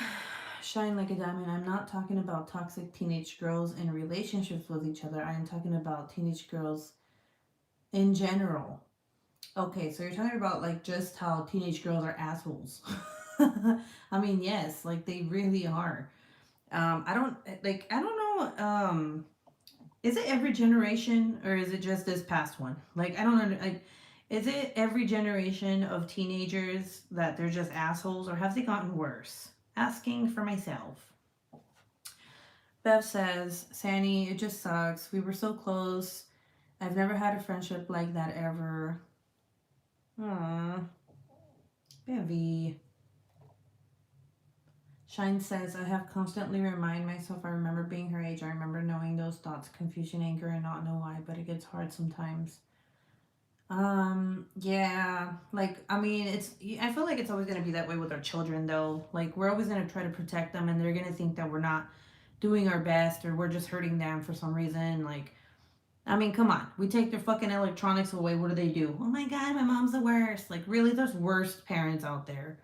Shine like a diamond. I'm not talking about toxic teenage girls in relationships with each other. I am talking about teenage girls in general. Okay, so you're talking about like just how teenage girls are assholes. I mean, yes, like they really are. I don't know. Is it every generation or is it just this past one? Like, I don't know. Is it every generation of teenagers that they're just assholes or have they gotten worse? Asking for myself. Bev says, Sandy, it just sucks. We were so close. I've never had a friendship like that ever. Aww. Bevy. Shine says, I have constantly remind myself I remember being her age. I remember knowing those thoughts, confusion, anger, and not know why, but it gets hard sometimes. Yeah, like, I mean, I feel like it's always going to be that way with our children, though. Like, we're always going to try to protect them, and they're going to think that we're not doing our best or we're just hurting them for some reason. Like, I mean, come on. We take their fucking electronics away. What do? Oh my God, my mom's the worst. Like, really, there's worst parents out there.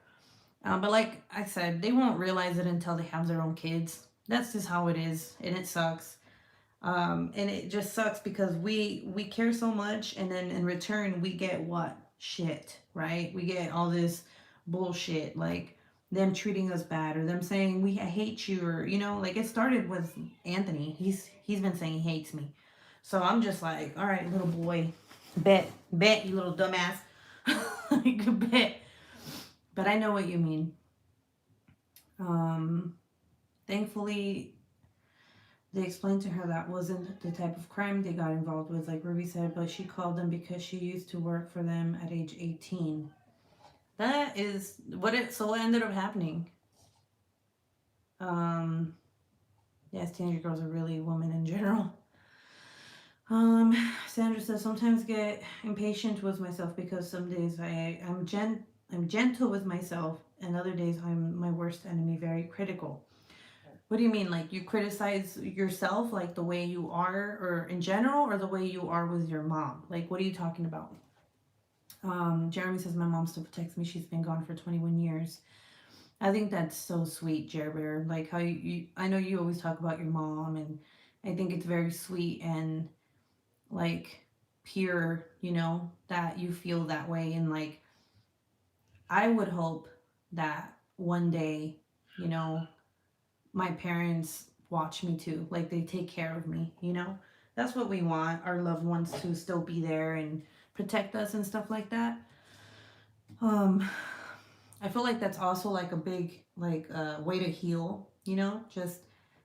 But like I said, they won't realize it until they have their own kids. That's just how it is, and it sucks. And it just sucks because we care so much, and then in return we get what shit, right? We get all this bullshit, like them treating us bad or them saying I hate you, or you know, like it started with Anthony. He's been saying he hates me, so I'm just like, all right, little boy, bet you little dumbass, like bet. But I know what you mean. Thankfully, they explained to her that wasn't the type of crime they got involved with, like Ruby said, but she called them because she used to work for them at age 18. That is what ended up happening. Um, yes, teenage girls are really women in general. Sandra says, sometimes get impatient with myself because some days I'm gentle with myself, and other days I'm my worst enemy, very critical. What do you mean? Like you criticize yourself, like the way you are, or in general, or the way you are with your mom? Like, what are you talking about? Jeremy says, my mom still protects me. She's been gone for 21 years. I think that's so sweet, Jeremy. Like how I know you always talk about your mom, and I think it's very sweet and like pure, you know, that you feel that way. And like, I would hope that one day, you know, my parents watch me too. Like they take care of me, you know? That's what we want, our loved ones to still be there and protect us and stuff like that. Um I feel like that's also like a big like way to heal, you know? Just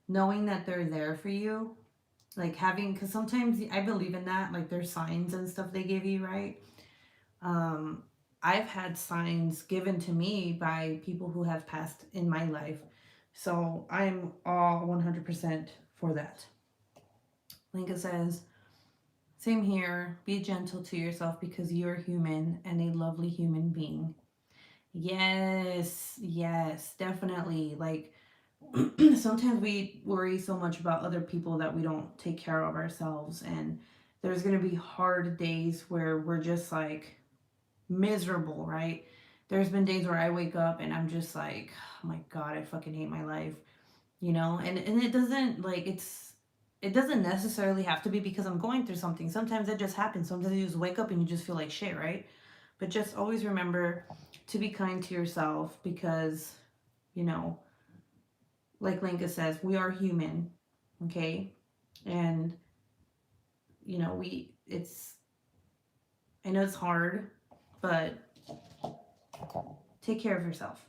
knowing that they're there for you. Like having cuz sometimes I believe in that, like there's signs and stuff they give you, right? Um I've had signs given to me by people who have passed in my life. So I'm all 100% for that. Linka says, same here. Be gentle to yourself because you're human and a lovely human being. Yes, definitely. Like, sometimes we worry so much about other people that we don't take care of ourselves. And there's going to be hard days where we're just like miserable, right? There's been days where I wake up and I'm just like, oh my God, I fucking hate my life, you know? And it doesn't like, it doesn't necessarily have to be because I'm going through something. Sometimes it just happens. Sometimes you just wake up and you just feel like shit, right? But just always remember to be kind to yourself because, you know, like Linka says, we are human, okay? And, you know, I know it's hard, but take care of yourself,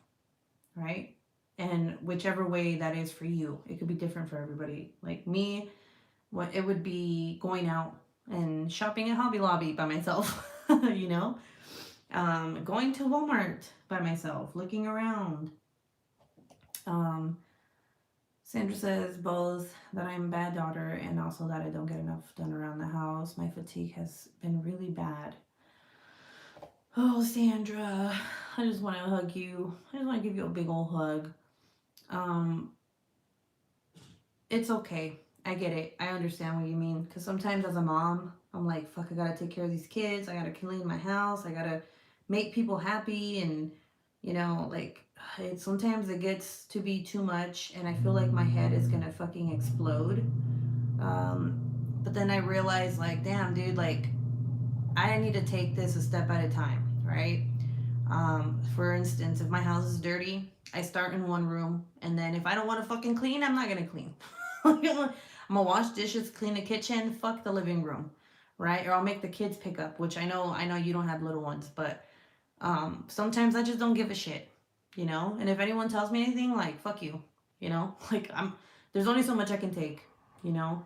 right? And whichever way that is for you, it could be different for everybody. Like me, what it would be going out and shopping at Hobby Lobby by myself, you know, going to Walmart by myself, looking around. Um, Sandra says both that I'm a bad daughter and also that I don't get enough done around the house. My fatigue has been really bad. Oh, Sandra, I just want to hug you. I just want to give you a big old hug. Um, it's okay. I get it. I understand what you mean. Because sometimes as a mom, I'm like, fuck, I gotta take care of these kids. I gotta clean my house. I gotta make people happy. And, you know, like, sometimes it gets to be too much. And I feel like my head is gonna fucking explode. Um, but then I realize, like, damn, dude, like, I need to take this a step at a time, right? For instance, if my house is dirty, I start in one room, and then if I don't want to fucking clean, I'm not gonna clean. I'm gonna wash dishes, clean the kitchen, fuck the living room, right? Or I'll make the kids pick up, which I know you don't have little ones, but sometimes I just don't give a shit, you know. And if anyone tells me anything, like fuck you, you know. Like there's only so much I can take, you know.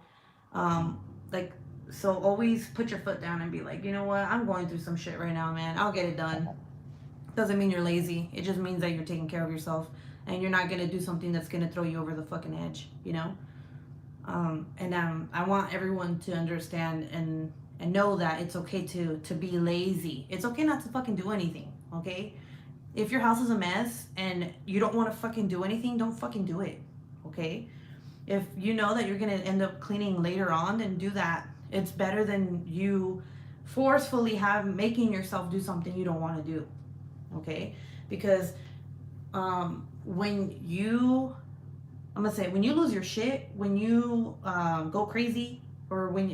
Um, like so always put your foot down and be like, you know what, I'm going through some shit right now, man. I'll get it done. Doesn't mean you're lazy. It just means that you're taking care of yourself and you're not gonna do something that's gonna throw you over the fucking edge, you know. I want everyone to understand and know that it's okay to be lazy. It's okay not to fucking do anything. Okay, if your house is a mess and you don't want to fucking do anything, don't fucking do it. Okay, if you know that you're gonna end up cleaning later on, then do that. It's better than you forcefully making yourself do something you don't want to do. Okay, because when you I'm gonna say when you lose your shit, when you go crazy, or when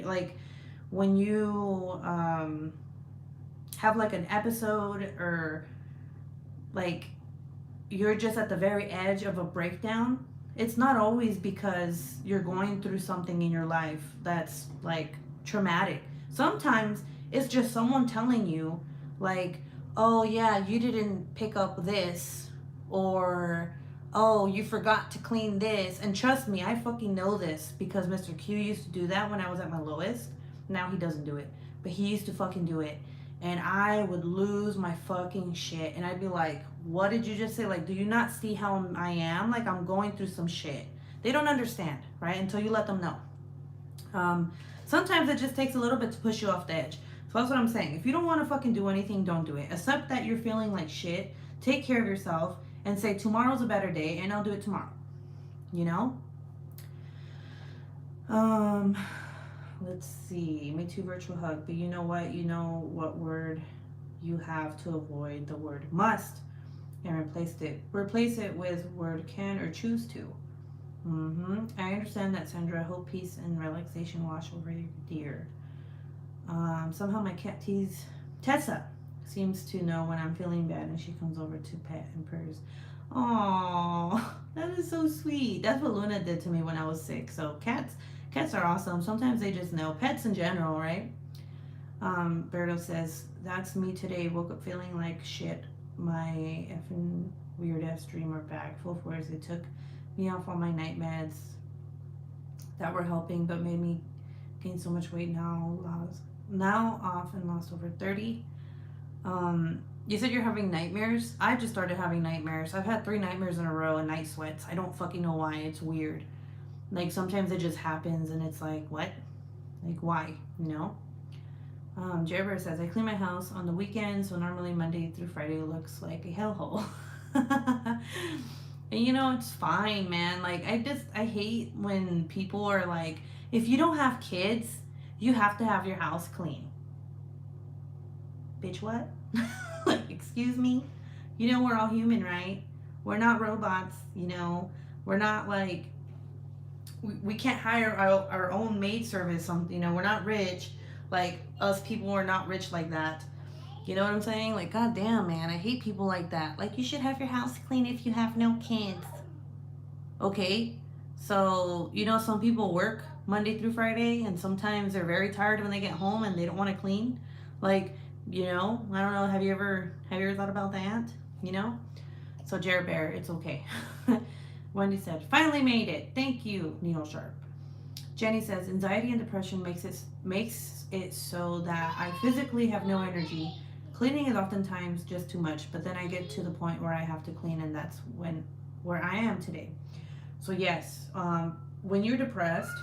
you have like an episode, or like you're just at the very edge of a breakdown, it's not always because you're going through something in your life that's like traumatic. Sometimes it's just someone telling you, like, oh yeah, you didn't pick up this, or oh, you forgot to clean this. And trust me, I fucking know this because Mr. Q used to do that when I was at my lowest. Now he doesn't do it, but he used to fucking do it. And I would lose my fucking shit. And I'd be like, what did you just say? Like, do you not see how I am? Like, I'm going through some shit. They don't understand, right? Until you let them know. Sometimes it just takes a little bit to push you off the edge. So that's what I'm saying. If you don't want to fucking do anything, don't do it. Accept that you're feeling like shit. Take care of yourself and say tomorrow's a better day and I'll do it tomorrow. You know? Let's see. Me too, virtual hug. But you know what? You know what word you have to avoid? The word must. And replace it with word can or choose to. I understand that, Sandra. Hope peace and relaxation wash over you, dear. Somehow my cat Tessa seems to know when I'm feeling bad and she comes over to pet and purrs. Aww, that is so sweet. That's what Luna did to me when I was sick. So cats are awesome. Sometimes they just know. Pets in general, right? Berto says, that's me today. Woke up feeling like shit. My effing weird ass dream are back. Full force. It took me off all my night meds that were helping but made me gain so much weight now off and lost over 30. You said you're having nightmares. I just started having nightmares. I've had 3 nightmares in a row and night sweats. I don't fucking know why. It's weird. Like sometimes it just happens and it's like, what? Like why? You know? Jerber says, I clean my house on the weekends, so normally Monday through Friday looks like a hellhole. And you know, it's fine, man. Like I hate when people are like, if you don't have kids, you have to have your house clean. Bitch, what? Like, excuse me? You know, we're all human, right? We're not robots, you know? We're not like, we can't hire our own maid service. You know, we're not rich. Like, us people are not rich like that. You know what I'm saying? Like, goddamn, man, I hate people like that. Like, you should have your house clean if you have no kids. Okay? So, you know, some people work Monday through Friday, and sometimes they're very tired when they get home and they don't want to clean. Like, you know, I don't know, have you ever thought about that? You know? So, Jared Bear, it's okay. Wendy said, finally made it. Thank you, Needle Sharp. Jenny says, anxiety and depression makes it so that I physically have no energy. Cleaning is oftentimes just too much, but then I get to the point where I have to clean, and that's where I am today. So yes, when you're depressed,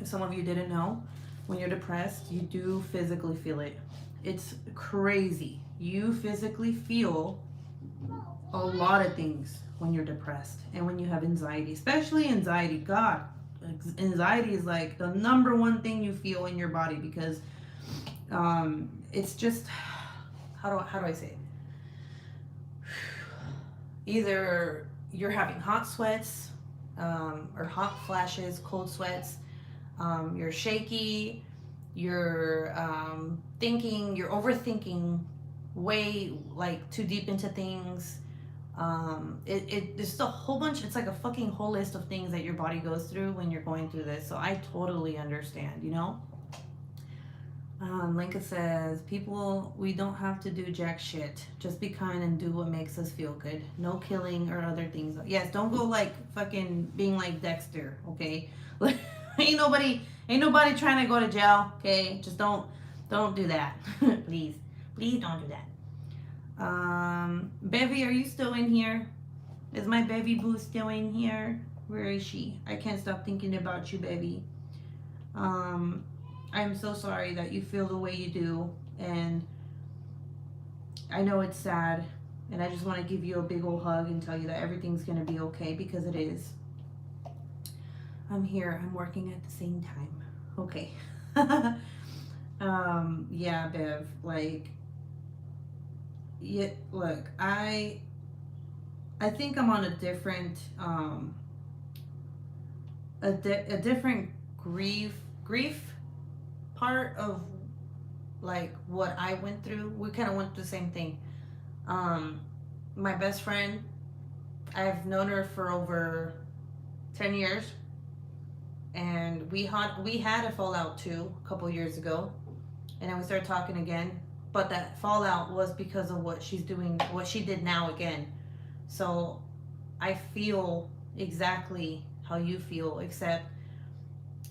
if some of you didn't know, when you're depressed, you do physically feel it. It's crazy. You physically feel a lot of things when you're depressed and when you have anxiety, especially anxiety. God, anxiety is like the number one thing you feel in your body because it's just how do I say it? Either you're having hot sweats or hot flashes, cold sweats, you're shaky, you're thinking, you're overthinking way like too deep into things. It's just a whole bunch. It's like a fucking whole list of things that your body goes through when you're going through this. So I totally understand, you know. Lincoln says, people, we don't have to do jack shit. Just be kind and do what makes us feel good. No killing or other things. Yes, don't go like fucking being like Dexter, okay? Like, ain't nobody trying to go to jail, okay? Just don't do that. Please don't do that. Bevy, are you still in here? Is my Bevy boo still in here? Where is she? I can't stop thinking about you, Bevy. I'm so sorry that you feel the way you do, and I know it's sad, and I just want to give you a big old hug and tell you that everything's going to be okay, because it is. I'm here. I'm working at the same time. Okay. Yeah, Bev, like, yeah, look, I think I'm on a different, a different grief part of like what I went through. We kind of went through the same thing. My best friend, I've known her for over 10 years, and we had a fallout too a couple years ago, and then we started talking again, but that fallout was because of what she's doing, what she did now again. So I feel exactly how you feel, except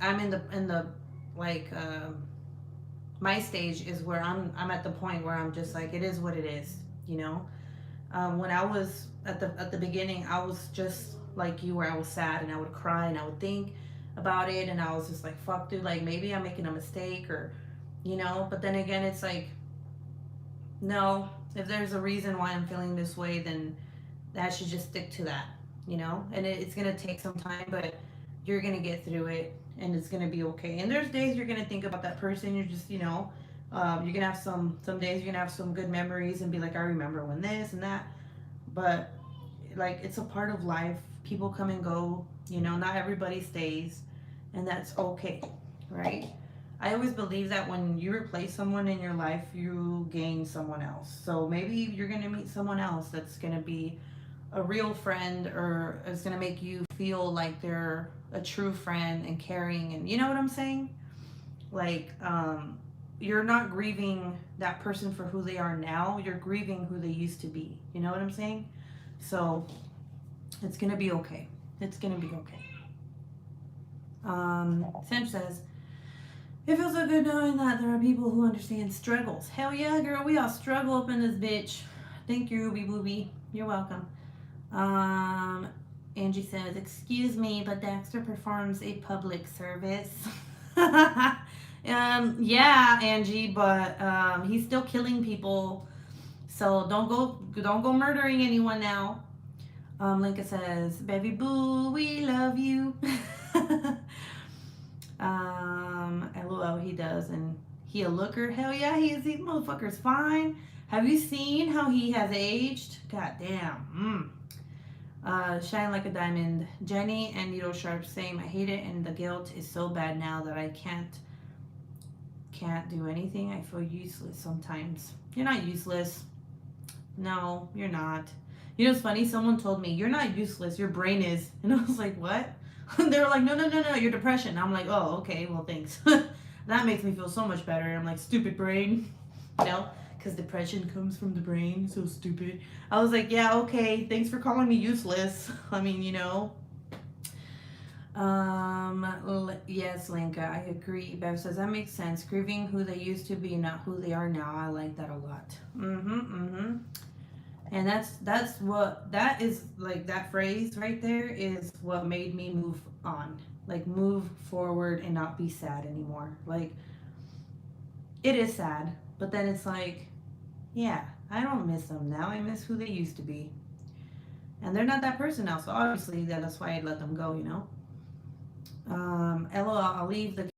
I'm in the like my stage is where I'm at the point where I'm just like, it is what it is, you know. When I was at the beginning, I was just like you, where I was sad and I would cry and I would think about it, and I was just like, fuck, dude, like maybe I'm making a mistake, or you know. But then again, it's like, no, if there's a reason why I'm feeling this way, then that should just stick to that, you know. And it's gonna take some time, but you're gonna get through it, and it's gonna be okay. And there's days you're gonna think about that person. You're just, you know, you're gonna have some days you're gonna have some good memories and be like, I remember when this and that. But like, it's a part of life. People come and go, you know. Not everybody stays, and that's okay, right? I always believe that when you replace someone in your life, you gain someone else. So maybe you're gonna meet someone else that's gonna be a real friend, or it's gonna make you feel like they're a true friend and caring, and you know what I'm saying? Like, you're not grieving that person for who they are now, you're grieving who they used to be. You know what I'm saying? So it's gonna be okay. It's gonna be okay. Sam says, it feels so good knowing that there are people who understand struggles. Hell yeah, girl, we all struggle up in this bitch. Thank you, Ruby Booby. You're welcome. Angie says, excuse me, but Dexter performs a public service. Yeah, Angie, but he's still killing people. So don't go murdering anyone now. Lincoln says, baby boo, we love you. LOL, he does, and he a looker. Hell yeah, he is. These motherfuckers fine. Have you seen how he has aged? God damn. Shine like a diamond. Jenny and Needle Sharp, same. I hate it, and the guilt is so bad now that I can't do anything. I feel useless sometimes. You're not useless. No, you're not. You know, it's funny. Someone told me, you're not useless. Your brain is. And I was like, what? They were like, no, your depression. I'm like, oh, okay, well, thanks. That makes me feel so much better. I'm like, stupid brain. You know? Because depression comes from the brain. So stupid. I was like, yeah, okay, thanks for calling me useless. I mean, you know. Yes, Linka, I agree. Bev says that makes sense. Grieving who they used to be, not who they are now. I like that a lot. And that's what that is like. That phrase right there is what made me move on, like move forward and not be sad anymore. Like it is sad, but then it's like, yeah, I don't miss them now. I miss who they used to be, and they're not that person now. So obviously, that's why I let them go. You know. LOL. I'll leave the.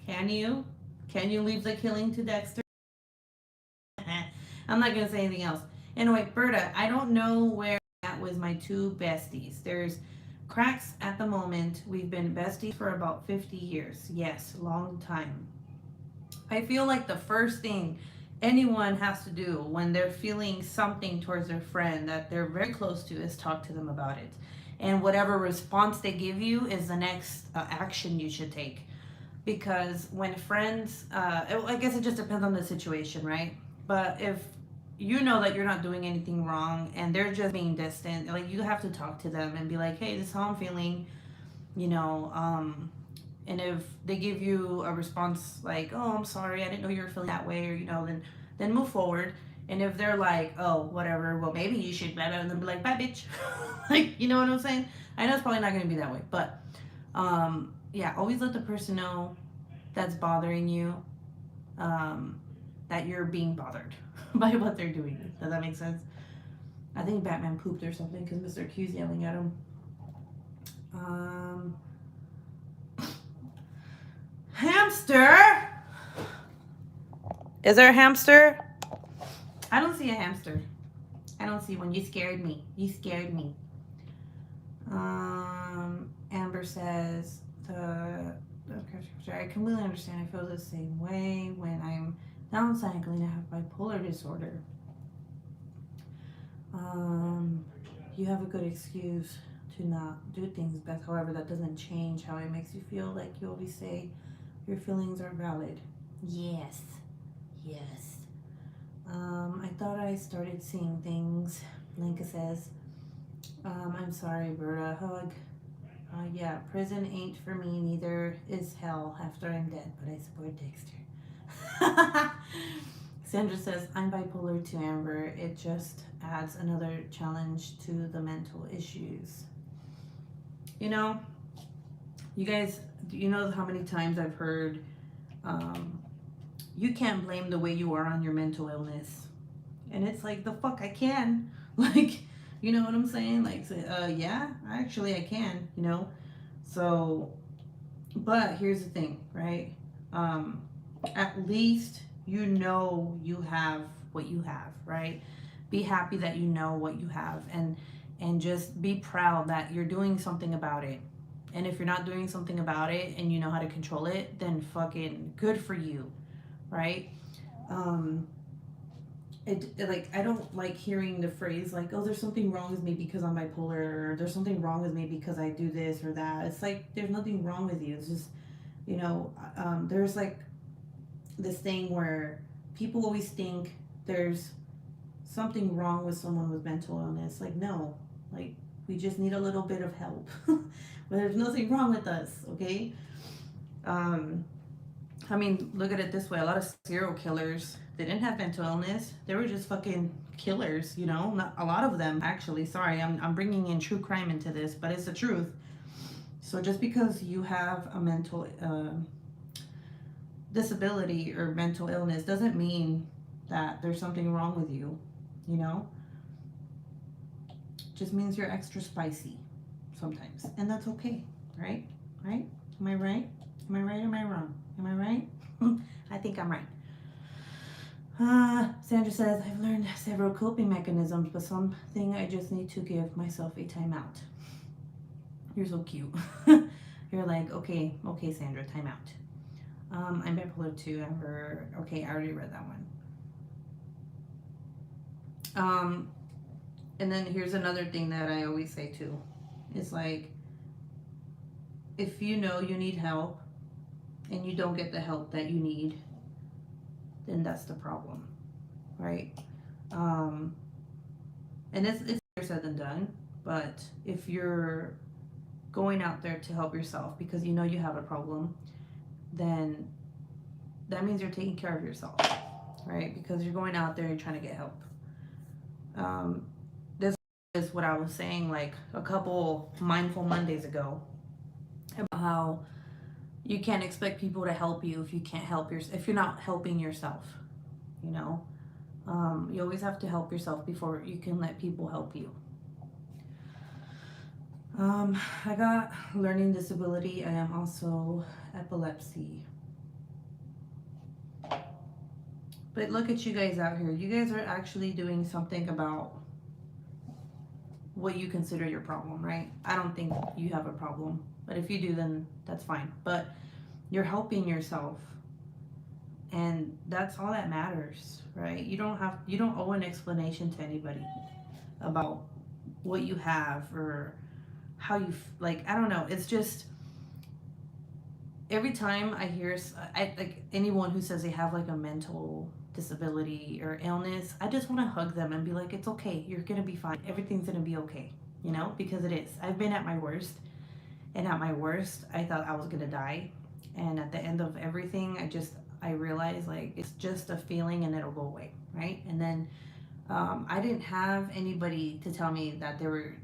Can you? Can you leave the killing to Dexter? I'm not gonna say anything else. Anyway, Berta, I don't know where that was my two besties. There's cracks at the moment. We've been besties for about 50 years. Yes, long time. I feel like the first thing anyone has to do when they're feeling something towards their friend that they're very close to is talk to them about it. And whatever response they give you is the next action you should take. Because when friends, I guess it just depends on the situation, right? But if you know that you're not doing anything wrong and they're just being distant, like you have to talk to them and be like, hey, this is how I'm feeling, you know. And if they give you a response like, oh, I'm sorry, I didn't know you were feeling that way, or, you know, then move forward. And if they're like, oh, whatever, well, maybe you should, blah, blah, and then be like, bye, bitch. Like, you know what I'm saying? I know it's probably not going to be that way, but yeah, always let the person know that's bothering you, that you're being bothered by what they're doing. Does that make sense? I think Batman pooped or something because Mr. Q's yelling at him. Um, Hamster? Is there a hamster? I don't see a hamster. I don't see one. You scared me. You scared me. Amber says, I completely understand. I feel the same way when I'm down cycling. I have bipolar disorder. You have a good excuse to not do things best. However, that doesn't change how it makes you feel. Like you always say, your feelings are valid. Yes. Yes. I thought I started seeing things. Linka says, I'm sorry, Berta. Hug. Yeah, prison ain't for me. Neither is hell after I'm dead, but I support Dexter. Sandra says, I'm bipolar too, Amber. It just adds another challenge to the mental issues. You know, you guys, do you know how many times I've heard, you can't blame the way you are on your mental illness? And it's like, the fuck, I can. Like, you know what I'm saying? Like, yeah, actually, I can, you know? So, but here's the thing, right? At least you know you have what you have, right? Be happy that you know what you have, and just be proud that you're doing something about it. And if you're not doing something about it and you know how to control it, then fucking good for you, right? Um, like I don't like hearing the phrase like, oh, there's something wrong with me because I'm bipolar, or there's something wrong with me because I do this or that. It's like there's nothing wrong with you. It's just, you know, there's like this thing where people always think there's something wrong with someone with mental illness. Like, no, like we just need a little bit of help. But there's nothing wrong with us, okay? um I mean, look at it this way. A lot of serial killers, they didn't have mental illness. They were just fucking killers, you know? Not a lot of them, actually. Sorry, I'm bringing in true crime into this, but it's the truth. So just because you have a mental disability or mental illness doesn't mean that there's something wrong with you, you know? Just means you're extra spicy sometimes. And that's okay, right? Right? Am I right? Am I right? Am I wrong? Am I right? I think I'm right. Sandra says, I've learned several coping mechanisms, but something I just need to give myself a timeout. You're so cute. You're like, okay, Sandra, timeout. I'm bipolar too, Amber. Okay, I already read that one. And then here's another thing that I always say too. It's like, if you know you need help and you don't get the help that you need, then that's the problem, right? And it's easier said than done, but if you're going out there to help yourself because you know you have a problem, then that means you're taking care of yourself, right? Because you're going out there and trying to get help. This is what I was saying like a couple Mindful Mondays ago about how you can't expect people to help you if you can't help yourself, if you're not helping yourself, you know? You always have to help yourself before you can let people help you. I got learning disability. I am also epilepsy. But look at you guys out here. You guys are actually doing something about what you consider your problem, right? I don't think you have a problem. But if you do, then that's fine. But you're helping yourself. And that's all that matters, right? You don't owe an explanation to anybody about what you have or how you like, I don't know. It's just every time I hear like anyone who says they have like a mental disability or illness, I just want to hug them and be like, it's okay, you're gonna be fine, everything's gonna be okay, you know, because it is. I've been at my worst, and at my worst I thought I was gonna die, and at the end of everything I realized like it's just a feeling and it'll go away, right? And then I didn't have anybody to tell me that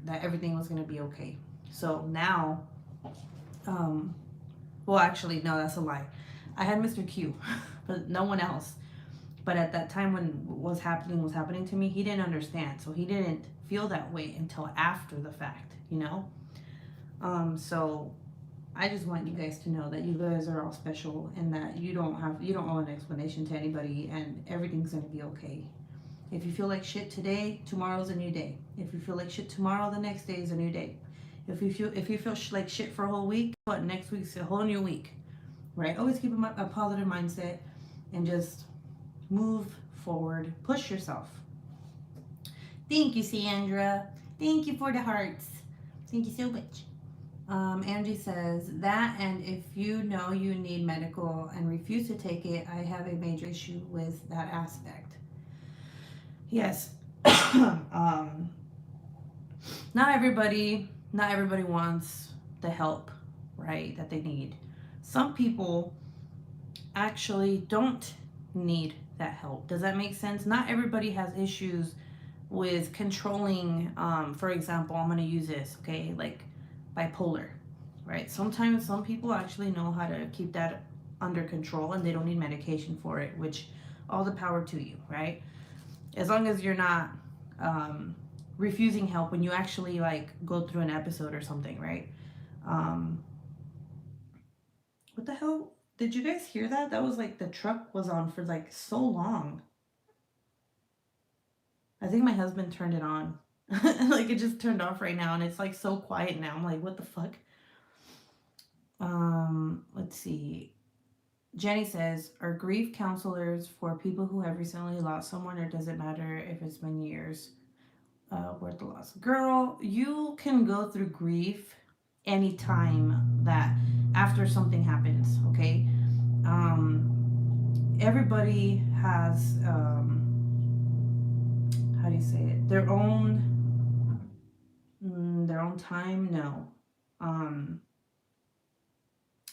that everything was gonna be okay. So now, um, well, actually, no, that's a lie. I had Mr. Q, but no one else. But at that time when was happening to me, he didn't understand. So he didn't feel that way until after the fact, you know? So I just want you guys to know that you guys are all special and that you don't owe an explanation to anybody, and everything's gonna be okay. If you feel like shit today, tomorrow's a new day. If you feel like shit tomorrow, the next day is a new day. If you feel like shit for a whole week, what, next week's a whole new week, right? Always keep a positive mindset and just move forward. Push yourself. Thank you, Sandra. Thank you for the hearts. Thank you so much. Angie says that, and if you know you need medical and refuse to take it, I have a major issue with that aspect. Yes. um, not everybody wants the help, right, that they need. Some people actually don't need that help. Does that make sense? Not everybody has issues with controlling, for example, I'm going to use this, okay, like bipolar, right? Sometimes some people actually know how to keep that under control and they don't need medication for it, which all the power to you, right? As long as you're not refusing help when you actually like go through an episode or something, right? What the hell? Did you guys hear that? That was like the truck was on for like so long. I think my husband turned it on. Like it just turned off right now and it's like so quiet now. I'm like, what the fuck? Let's see. Jenny says, are grief counselors for people who have recently lost someone, or does it matter if it's been years worth the loss? Girl, you can go through grief anytime that after something happens, okay? Everybody has, how do you say it? Their own time? No.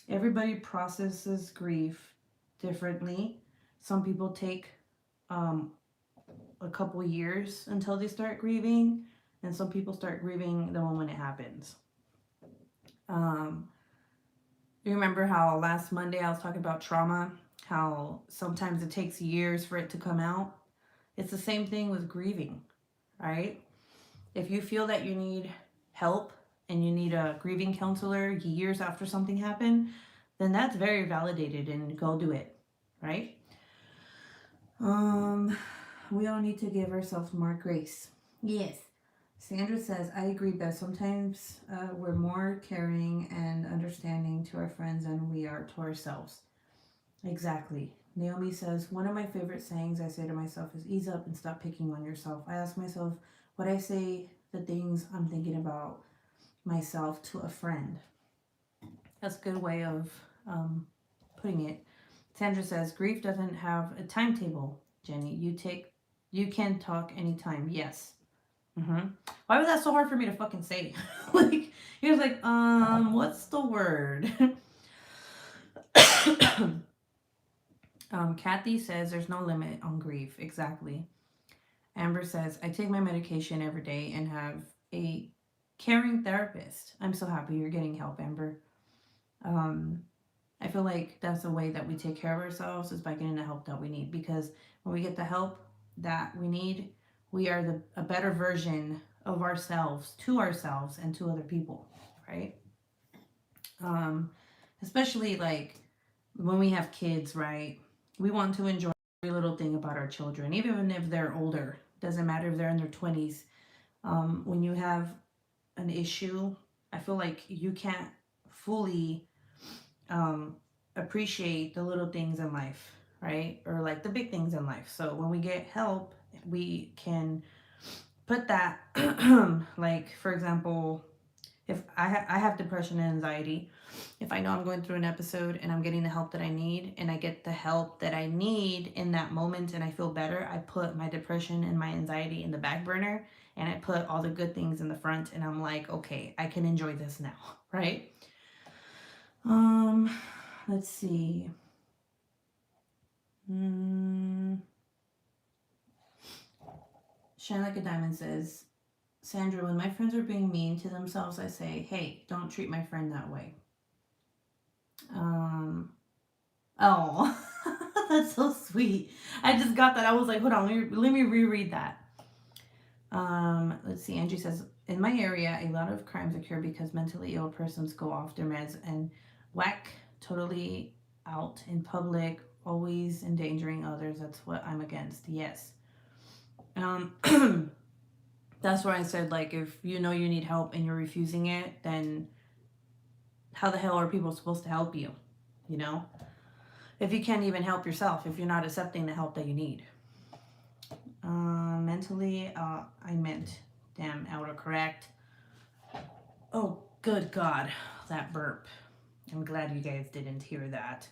Everybody processes grief differently. Some people take a couple years until they start grieving, and some people start grieving the moment it happens. You remember how last Monday I was talking about trauma, how sometimes it takes years for it to come out? It's the same thing with grieving, right? If you feel that you need help and you need a grieving counselor years after something happened, then that's very validated and go do it, right? We all need to give ourselves more grace. Yes. Sandra says, I agree, Beth. Sometimes we're more caring and understanding to our friends than we are to ourselves. Exactly. Naomi says, one of my favorite sayings I say to myself is ease up and stop picking on yourself. I ask myself, would I say the things I'm thinking about myself to a friend? That's a good way of putting it. Sandra says, grief doesn't have a timetable, Jenny. You can talk anytime. Yes. Why was that so hard for me to fucking say? Like, He was like, what's the word? Kathy says there's no limit on grief. Exactly. Amber says, I take my medication every day and have a caring therapist. I'm so happy you're getting help, Amber. Um, I feel like that's the way that we take care of ourselves is by getting the help that we need. Because when we get the help that we need, we are a better version of ourselves and to other people, right? Um, Especially like when we have kids, right? We want to enjoy every little thing about our children, even if they're older. Doesn't matter if they're in their 20s. When you have an issue, I feel like you can't fully um, appreciate the little things in life, right? Or like the big things in life. So when we get help, we can put that, like, for example, if I have depression and anxiety, if I know I'm going through an episode and I'm getting the help that I need and I get the help that I need in that moment and I feel better, I put my depression and my anxiety in the back burner and I put all the good things in the front and I'm like, okay, I can enjoy this now, right? Let's see. Shine Like a Diamond says, Sandra, when my friends are being mean to themselves, I say, hey, don't treat my friend that way. Oh, that's so sweet. I just got that. I was like, hold on, let me reread that. Let's see. Angie says, in my area, a lot of crimes occur because mentally ill persons go off their meds and whack totally out in public, always endangering others. That's what I'm against. Yes. That's why I said, like, if you know you need help and you're refusing it, then how the hell are people supposed to help you? You know? If you can't even help yourself, if you're not accepting the help that you need. Mentally, I meant, damn, autocorrect. Oh, good God, that burp. I'm glad you guys didn't hear that.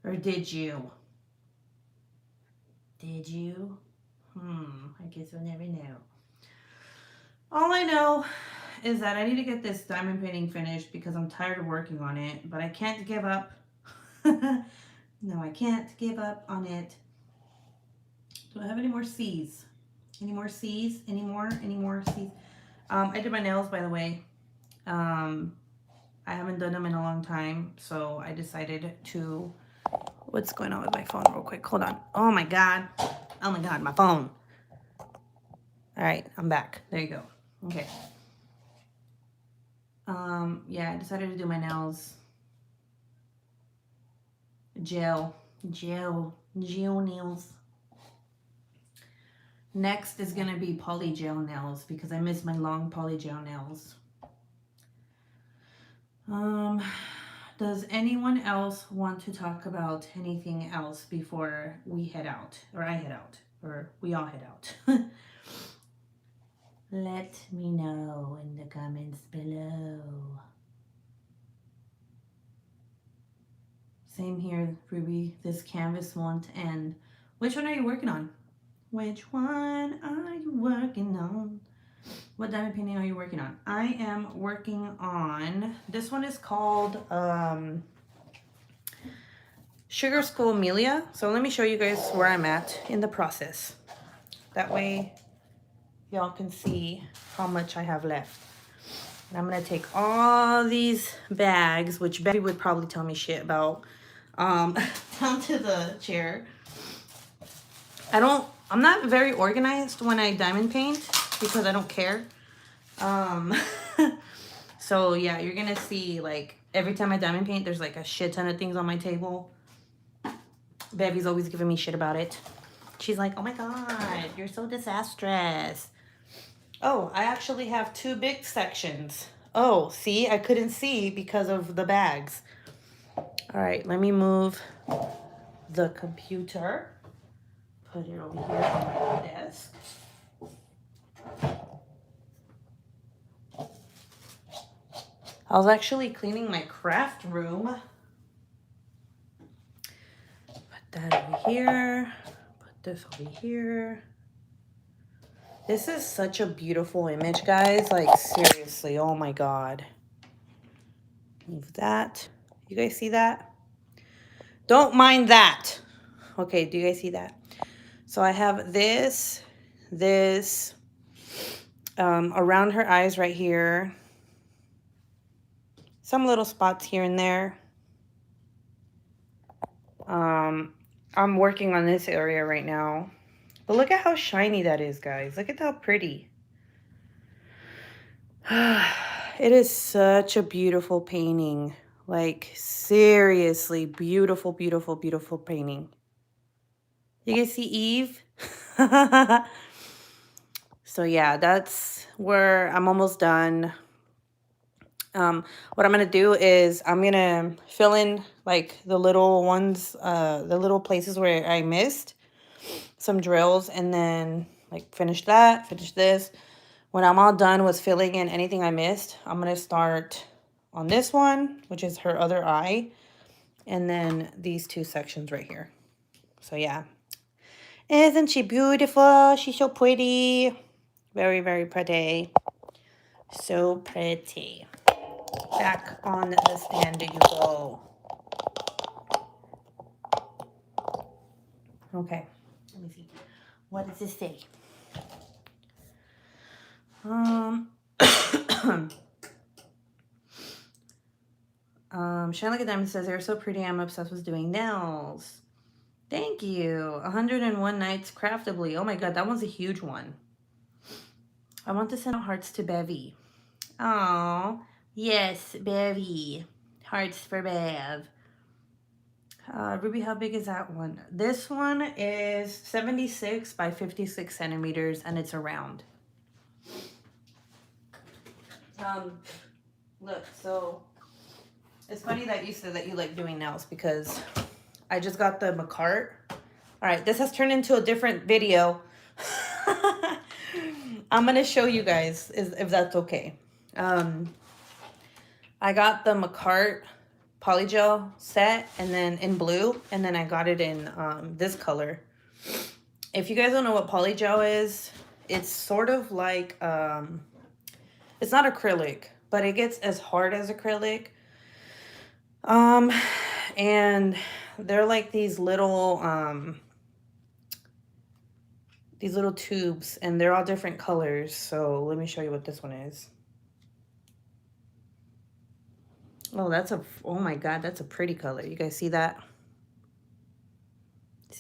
Or did you? Did you? I guess we'll never know. All I know is that I need to get this diamond painting finished because I'm tired of working on it, but I can't give up. No, I can't give up on it. Do I have any more C's? Any more C's? Any more C's? I did my nails, by the way. I haven't done them in a long time, so I decided to... What's going on with my phone real quick? Hold on. Oh my God. Oh my God, my phone. All right, I'm back. There you go. Okay. Yeah, I decided to do my nails. Gel nails. Next is gonna be poly gel nails because I miss my long poly gel nails. Does anyone else want to talk about anything else before we head out, or I head out, or we all head out? Let me know in the comments below. Same here, Ruby. This canvas won't end. Which one are you working on? Which one are you working on? What diamond painting are you working on? I am working on, this one is called Sugar Skull Amelia. So let me show you guys where I'm at in the process. That way y'all can see how much I have left. And I'm gonna take all these bags, which Betty would probably tell me shit about, down to the chair. I'm not very organized when I diamond paint because I don't care. So yeah, you're gonna see like every time I diamond paint, there's like a shit ton of things on my table. Bevy's always giving me shit about it. She's like, oh my God, you're so disastrous. Oh, I actually have two big sections. Oh, see, I couldn't see because of the bags. All right, let me move the computer. Put it over here on my desk. I was actually cleaning my craft room. Put that over here. Put this over here. This is such a beautiful image, guys. Like, seriously, oh my God. Move that. You guys see that? Don't mind that. Okay, do you guys see that? So I have this around her eyes right here. Some little spots here and there. I'm working on this area right now. But look at how shiny that is, guys. Look at how pretty. It is such a beautiful painting. Like, seriously, beautiful, beautiful, beautiful painting. You guys see Eve? So yeah, that's where I'm almost done. What I'm going to do is I'm going to fill in like the little ones, the little places where I missed some drills, and then like finish that, finish this. When I'm all done with filling in anything I missed, I'm going to start on this one, which is her other eye, and then these two sections right here. So yeah. Isn't she beautiful? She's so pretty. Very, very pretty. So pretty. Back on the stand you go. Okay, let me see. What does this say? Shine Like a Diamond says, they're so pretty, I'm obsessed with doing nails. Thank you. 101 Nights Craftibly. Oh my god, that one's a huge one. I want to send hearts to Bevy. Oh, yes, Bevy. Hearts for Bev. Ruby, how big is that one? This one is 76 by 56 centimeters, and it's a round. Look, so it's funny that you said that you like doing nails, because I just got the McCart. All right, this has turned into a different video. I'm gonna show you guys if that's okay. I got the McCart polygel set, and then in blue, and then I got it in this color. If you guys don't know what polygel is, it's sort of like it's not acrylic, but it gets as hard as acrylic. And they're like these little tubes, and they're all different colors. So let me show you what this one is. Oh, oh my god, that's a pretty color. You guys see that?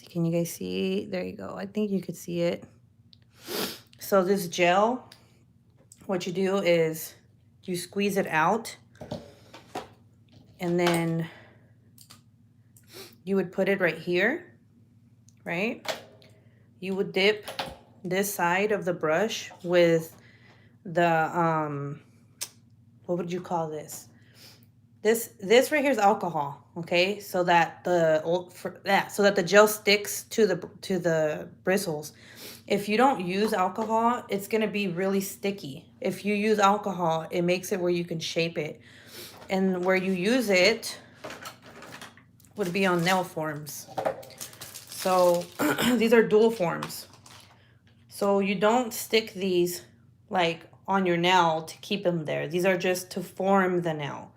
Can you guys see? There you go. I think you could see it. So this gel, what you do is you squeeze it out, and then you would put it right here, right? You would dip this side of the brush with the, what would you call this? This right here is alcohol, okay? So that the gel sticks to the bristles. If you don't use alcohol, it's gonna be really sticky. If you use alcohol, it makes it where you can shape it. And where you use it would be on nail forms. So these are dual forms. So you don't stick these like on your nail to keep them there. These are just to form the nail.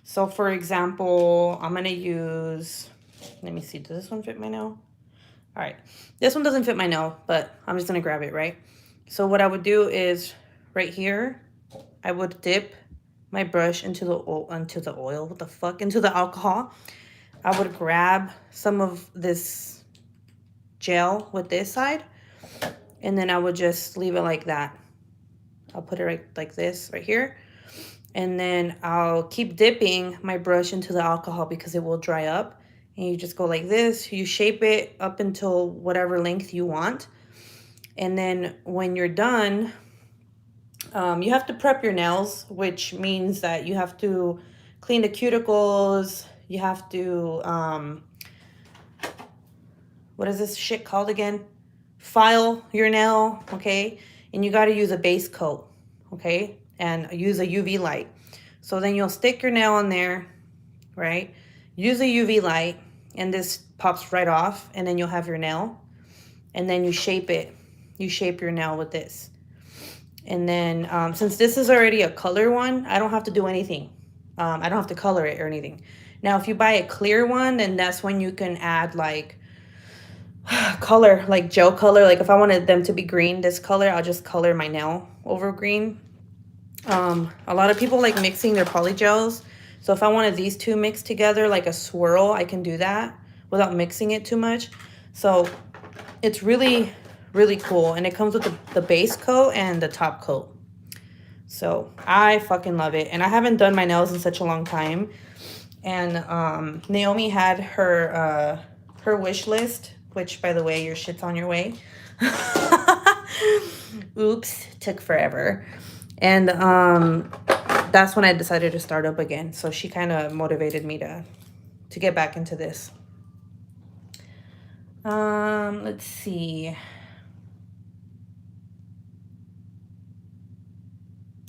So for example, I'm gonna use, let me see, does this one fit my nail? All right, this one doesn't fit my nail, but I'm just gonna grab it, right? So what I would do is right here, I would dip my brush into the oil, what the fuck, into the alcohol. I would grab some of this gel with this side, and then I would just leave it like that. I'll put it right like this right here. And then I'll keep dipping my brush into the alcohol because it will dry up. And you just go like this. You shape it up until whatever length you want. And then when you're done, you have to prep your nails, which means that you have to clean the cuticles. You have to, what is this shit called again? File your nail, okay? And you got to use a base coat, okay? And use a UV light. So then you'll stick your nail on there, right? Use a UV light, and this pops right off, and then you'll have your nail. And then you shape it. You shape your nail with this. And then since this is already a color one, I don't have to do anything. I don't have to color it or anything. Now, if you buy a clear one, then that's when you can add like color, like gel color. Like if I wanted them to be green, this color, I'll just color my nail over green. A lot of people like mixing their polygels. So if I wanted these two mixed together like a swirl, I can do that without mixing it too much. So it's really, really cool. And it comes with the base coat and the top coat. So I fucking love it. And I haven't done my nails in such a long time. And Naomi had her wish list, which, by the way, your shit's on your way. Oops, took forever. And that's when I decided to start up again. So she kind of motivated me to get back into this. Let's see.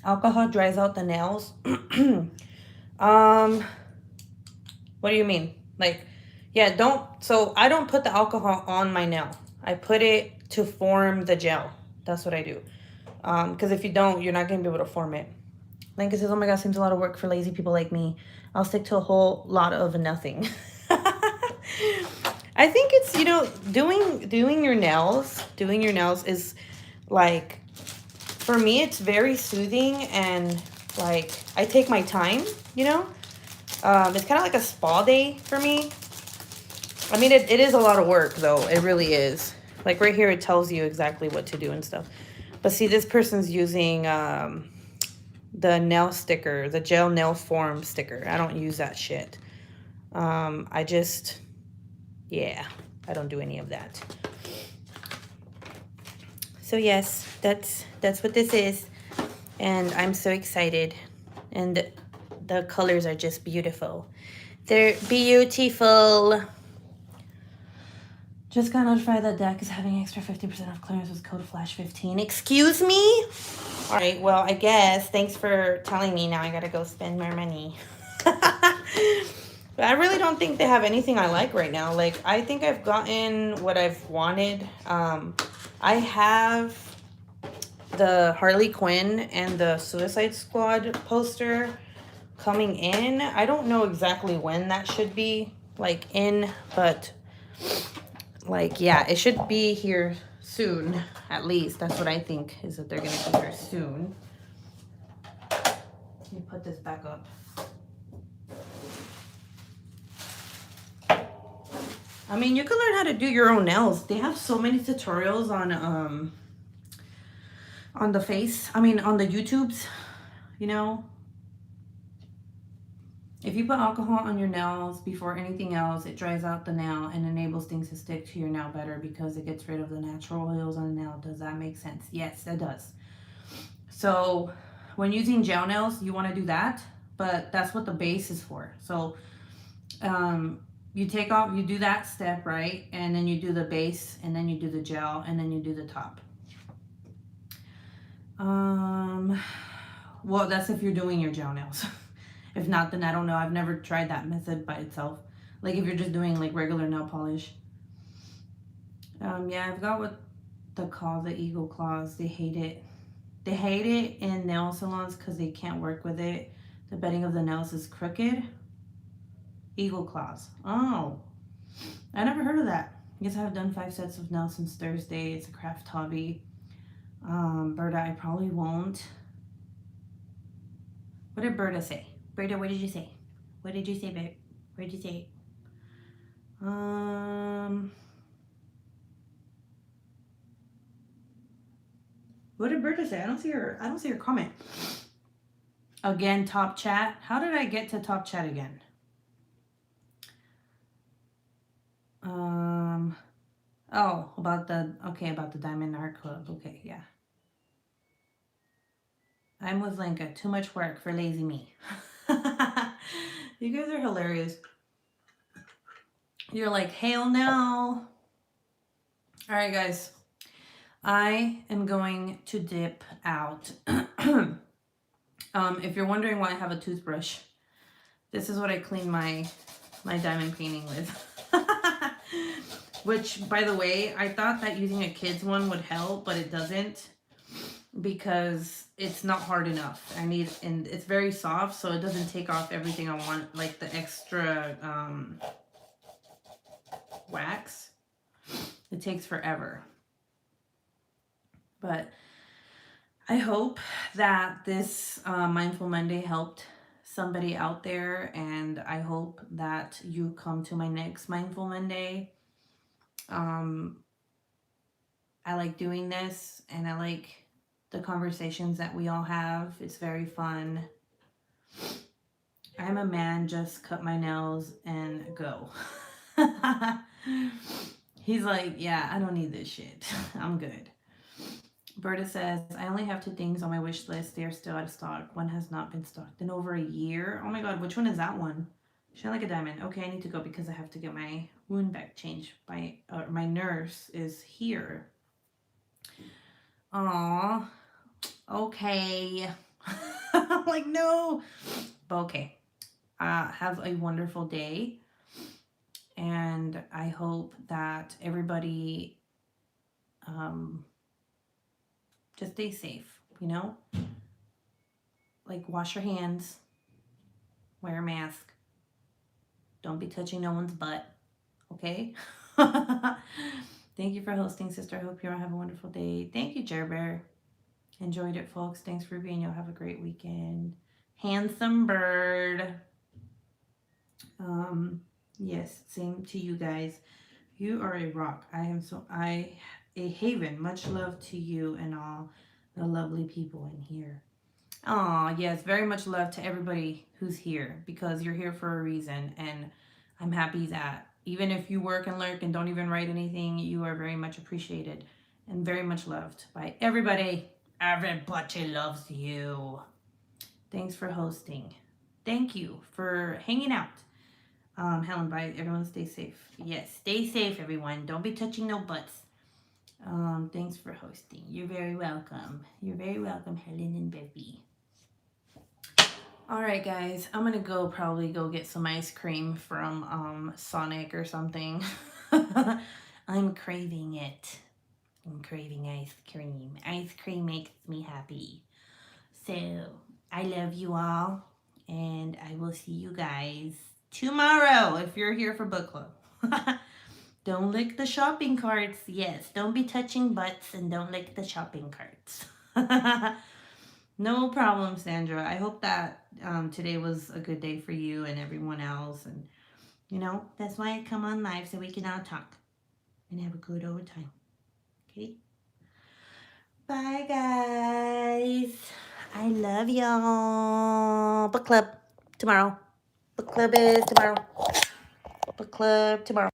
Alcohol dries out the nails. What do you mean? Like, yeah, so I don't put the alcohol on my nail. I put it to form the gel. That's what I do. Because if you don't, you're not going to be able to form it. Lincoln says, oh my God, seems a lot of work for lazy people like me. I'll stick to a whole lot of nothing. I think it's, you know, doing your nails is like, for me, it's very soothing and like, I take my time, you know? It's kind of like a spa day for me. I mean, it is a lot of work though. It really is. Like right here, it tells you exactly what to do and stuff. But see, this person's using the nail sticker, the gel nail form sticker. I don't use that shit. I just, yeah, I don't do any of that. So yes, that's what this is. And I'm so excited. And the colors are just beautiful. They're beautiful. Just got notified that DEC is having extra 50% off clearance with code FLASH15. Excuse me? All right, well, I guess. Thanks for telling me. Now I gotta go spend more money. But I really don't think they have anything I like right now. Like, I think I've gotten what I've wanted. I have the Harley Quinn and the Suicide Squad poster coming in. I don't know exactly when that should be, like, in, but... like, yeah, it should be here soon, at least. That's what I think, is that they're going to be here soon. Let me put this back up. I mean, you can learn how to do your own nails. They have so many tutorials on the face. I mean, on the YouTubes, you know. If you put alcohol on your nails before anything else, it dries out the nail and enables things to stick to your nail better because it gets rid of the natural oils on the nail. Does that make sense? Yes, it does. So when using gel nails, you want to do that, but that's what the base is for. So you do that step, right? And then you do the base, and then you do the gel, and then you do the top. Well, that's if you're doing your gel nails. If not, then I don't know. I've never tried that method by itself. Like if you're just doing like regular nail polish. Yeah, I've got what they call the eagle claws. They hate it. They hate it in nail salons because they can't work with it. The bedding of the nails is crooked. Eagle claws. Oh, I never heard of that. I guess I've done 5 sets of nails since Thursday. It's a craft hobby. Berta, I probably won't. What did Berta say? Berta, what did you say? What did you say, babe? What did you say? What did Berta say? I don't see her comment. Again, top chat. How did I get to top chat again? Oh, about the Diamond Art Club. Okay, yeah. I'm with Linka. Too much work for lazy me. You guys are hilarious. You're like, hell no. All right, guys. I am going to dip out. If you're wondering why I have a toothbrush, this is what I clean my diamond painting with. Which, by the way, I thought that using a kid's one would help, but it doesn't. because it's not hard enough. And it's very soft, so it doesn't take off everything I want, like the extra wax. It takes forever. But I hope that this Mindful Monday helped somebody out there, and I hope that you come to my next Mindful Monday. I like doing this, and I like the conversations that we all have. It's very fun. I'm a man, just cut my nails and go. He's like, yeah, I don't need this shit. I'm good. Berta says, I only have 2 things on my wish list. They are still out of stock. One has not been stocked in over a year. Oh my god, which one is that one? Shine like a diamond. Okay, I need to go because I have to get my wound back changed. My nurse is here. Aw. Okay. I'm like, no. But okay. Have a wonderful day. And I hope that everybody just stay safe, you know? Like, wash your hands. Wear a mask. Don't be touching no one's butt. Okay? Thank you for hosting, sister. I hope you all have a wonderful day. Thank you, Jer Bear. Enjoyed it, folks. Thanks for being. Y'all have a great weekend. Handsome bird. Yes, same to you guys. You are a rock. A haven. Much love to you and all the lovely people in here. Aw, yes, very much love to everybody who's here, because you're here for a reason, and I'm happy that even if you work and lurk and don't even write anything, you are very much appreciated and very much loved by everybody. Everybody loves you. Thanks for hosting. Thank you for hanging out. Helen, bye. Everyone stay safe. Yes, stay safe, everyone. Don't be touching no butts. Thanks for hosting. You're very welcome. You're very welcome, Helen and Beppy. All right, guys. I'm going to probably go get some ice cream from Sonic or something. I'm craving it. I'm craving ice cream. Ice cream makes me happy. So, I love you all. And I will see you guys tomorrow if you're here for book club. Don't lick the shopping carts. Yes, don't be touching butts and don't lick the shopping carts. No problem, Sandra. I hope that today was a good day for you and everyone else. And, you know, that's why I come on live, so we can all talk and have a good old time. Okay? Bye, guys. I love y'all. Book club tomorrow. Book club is tomorrow. Book club tomorrow.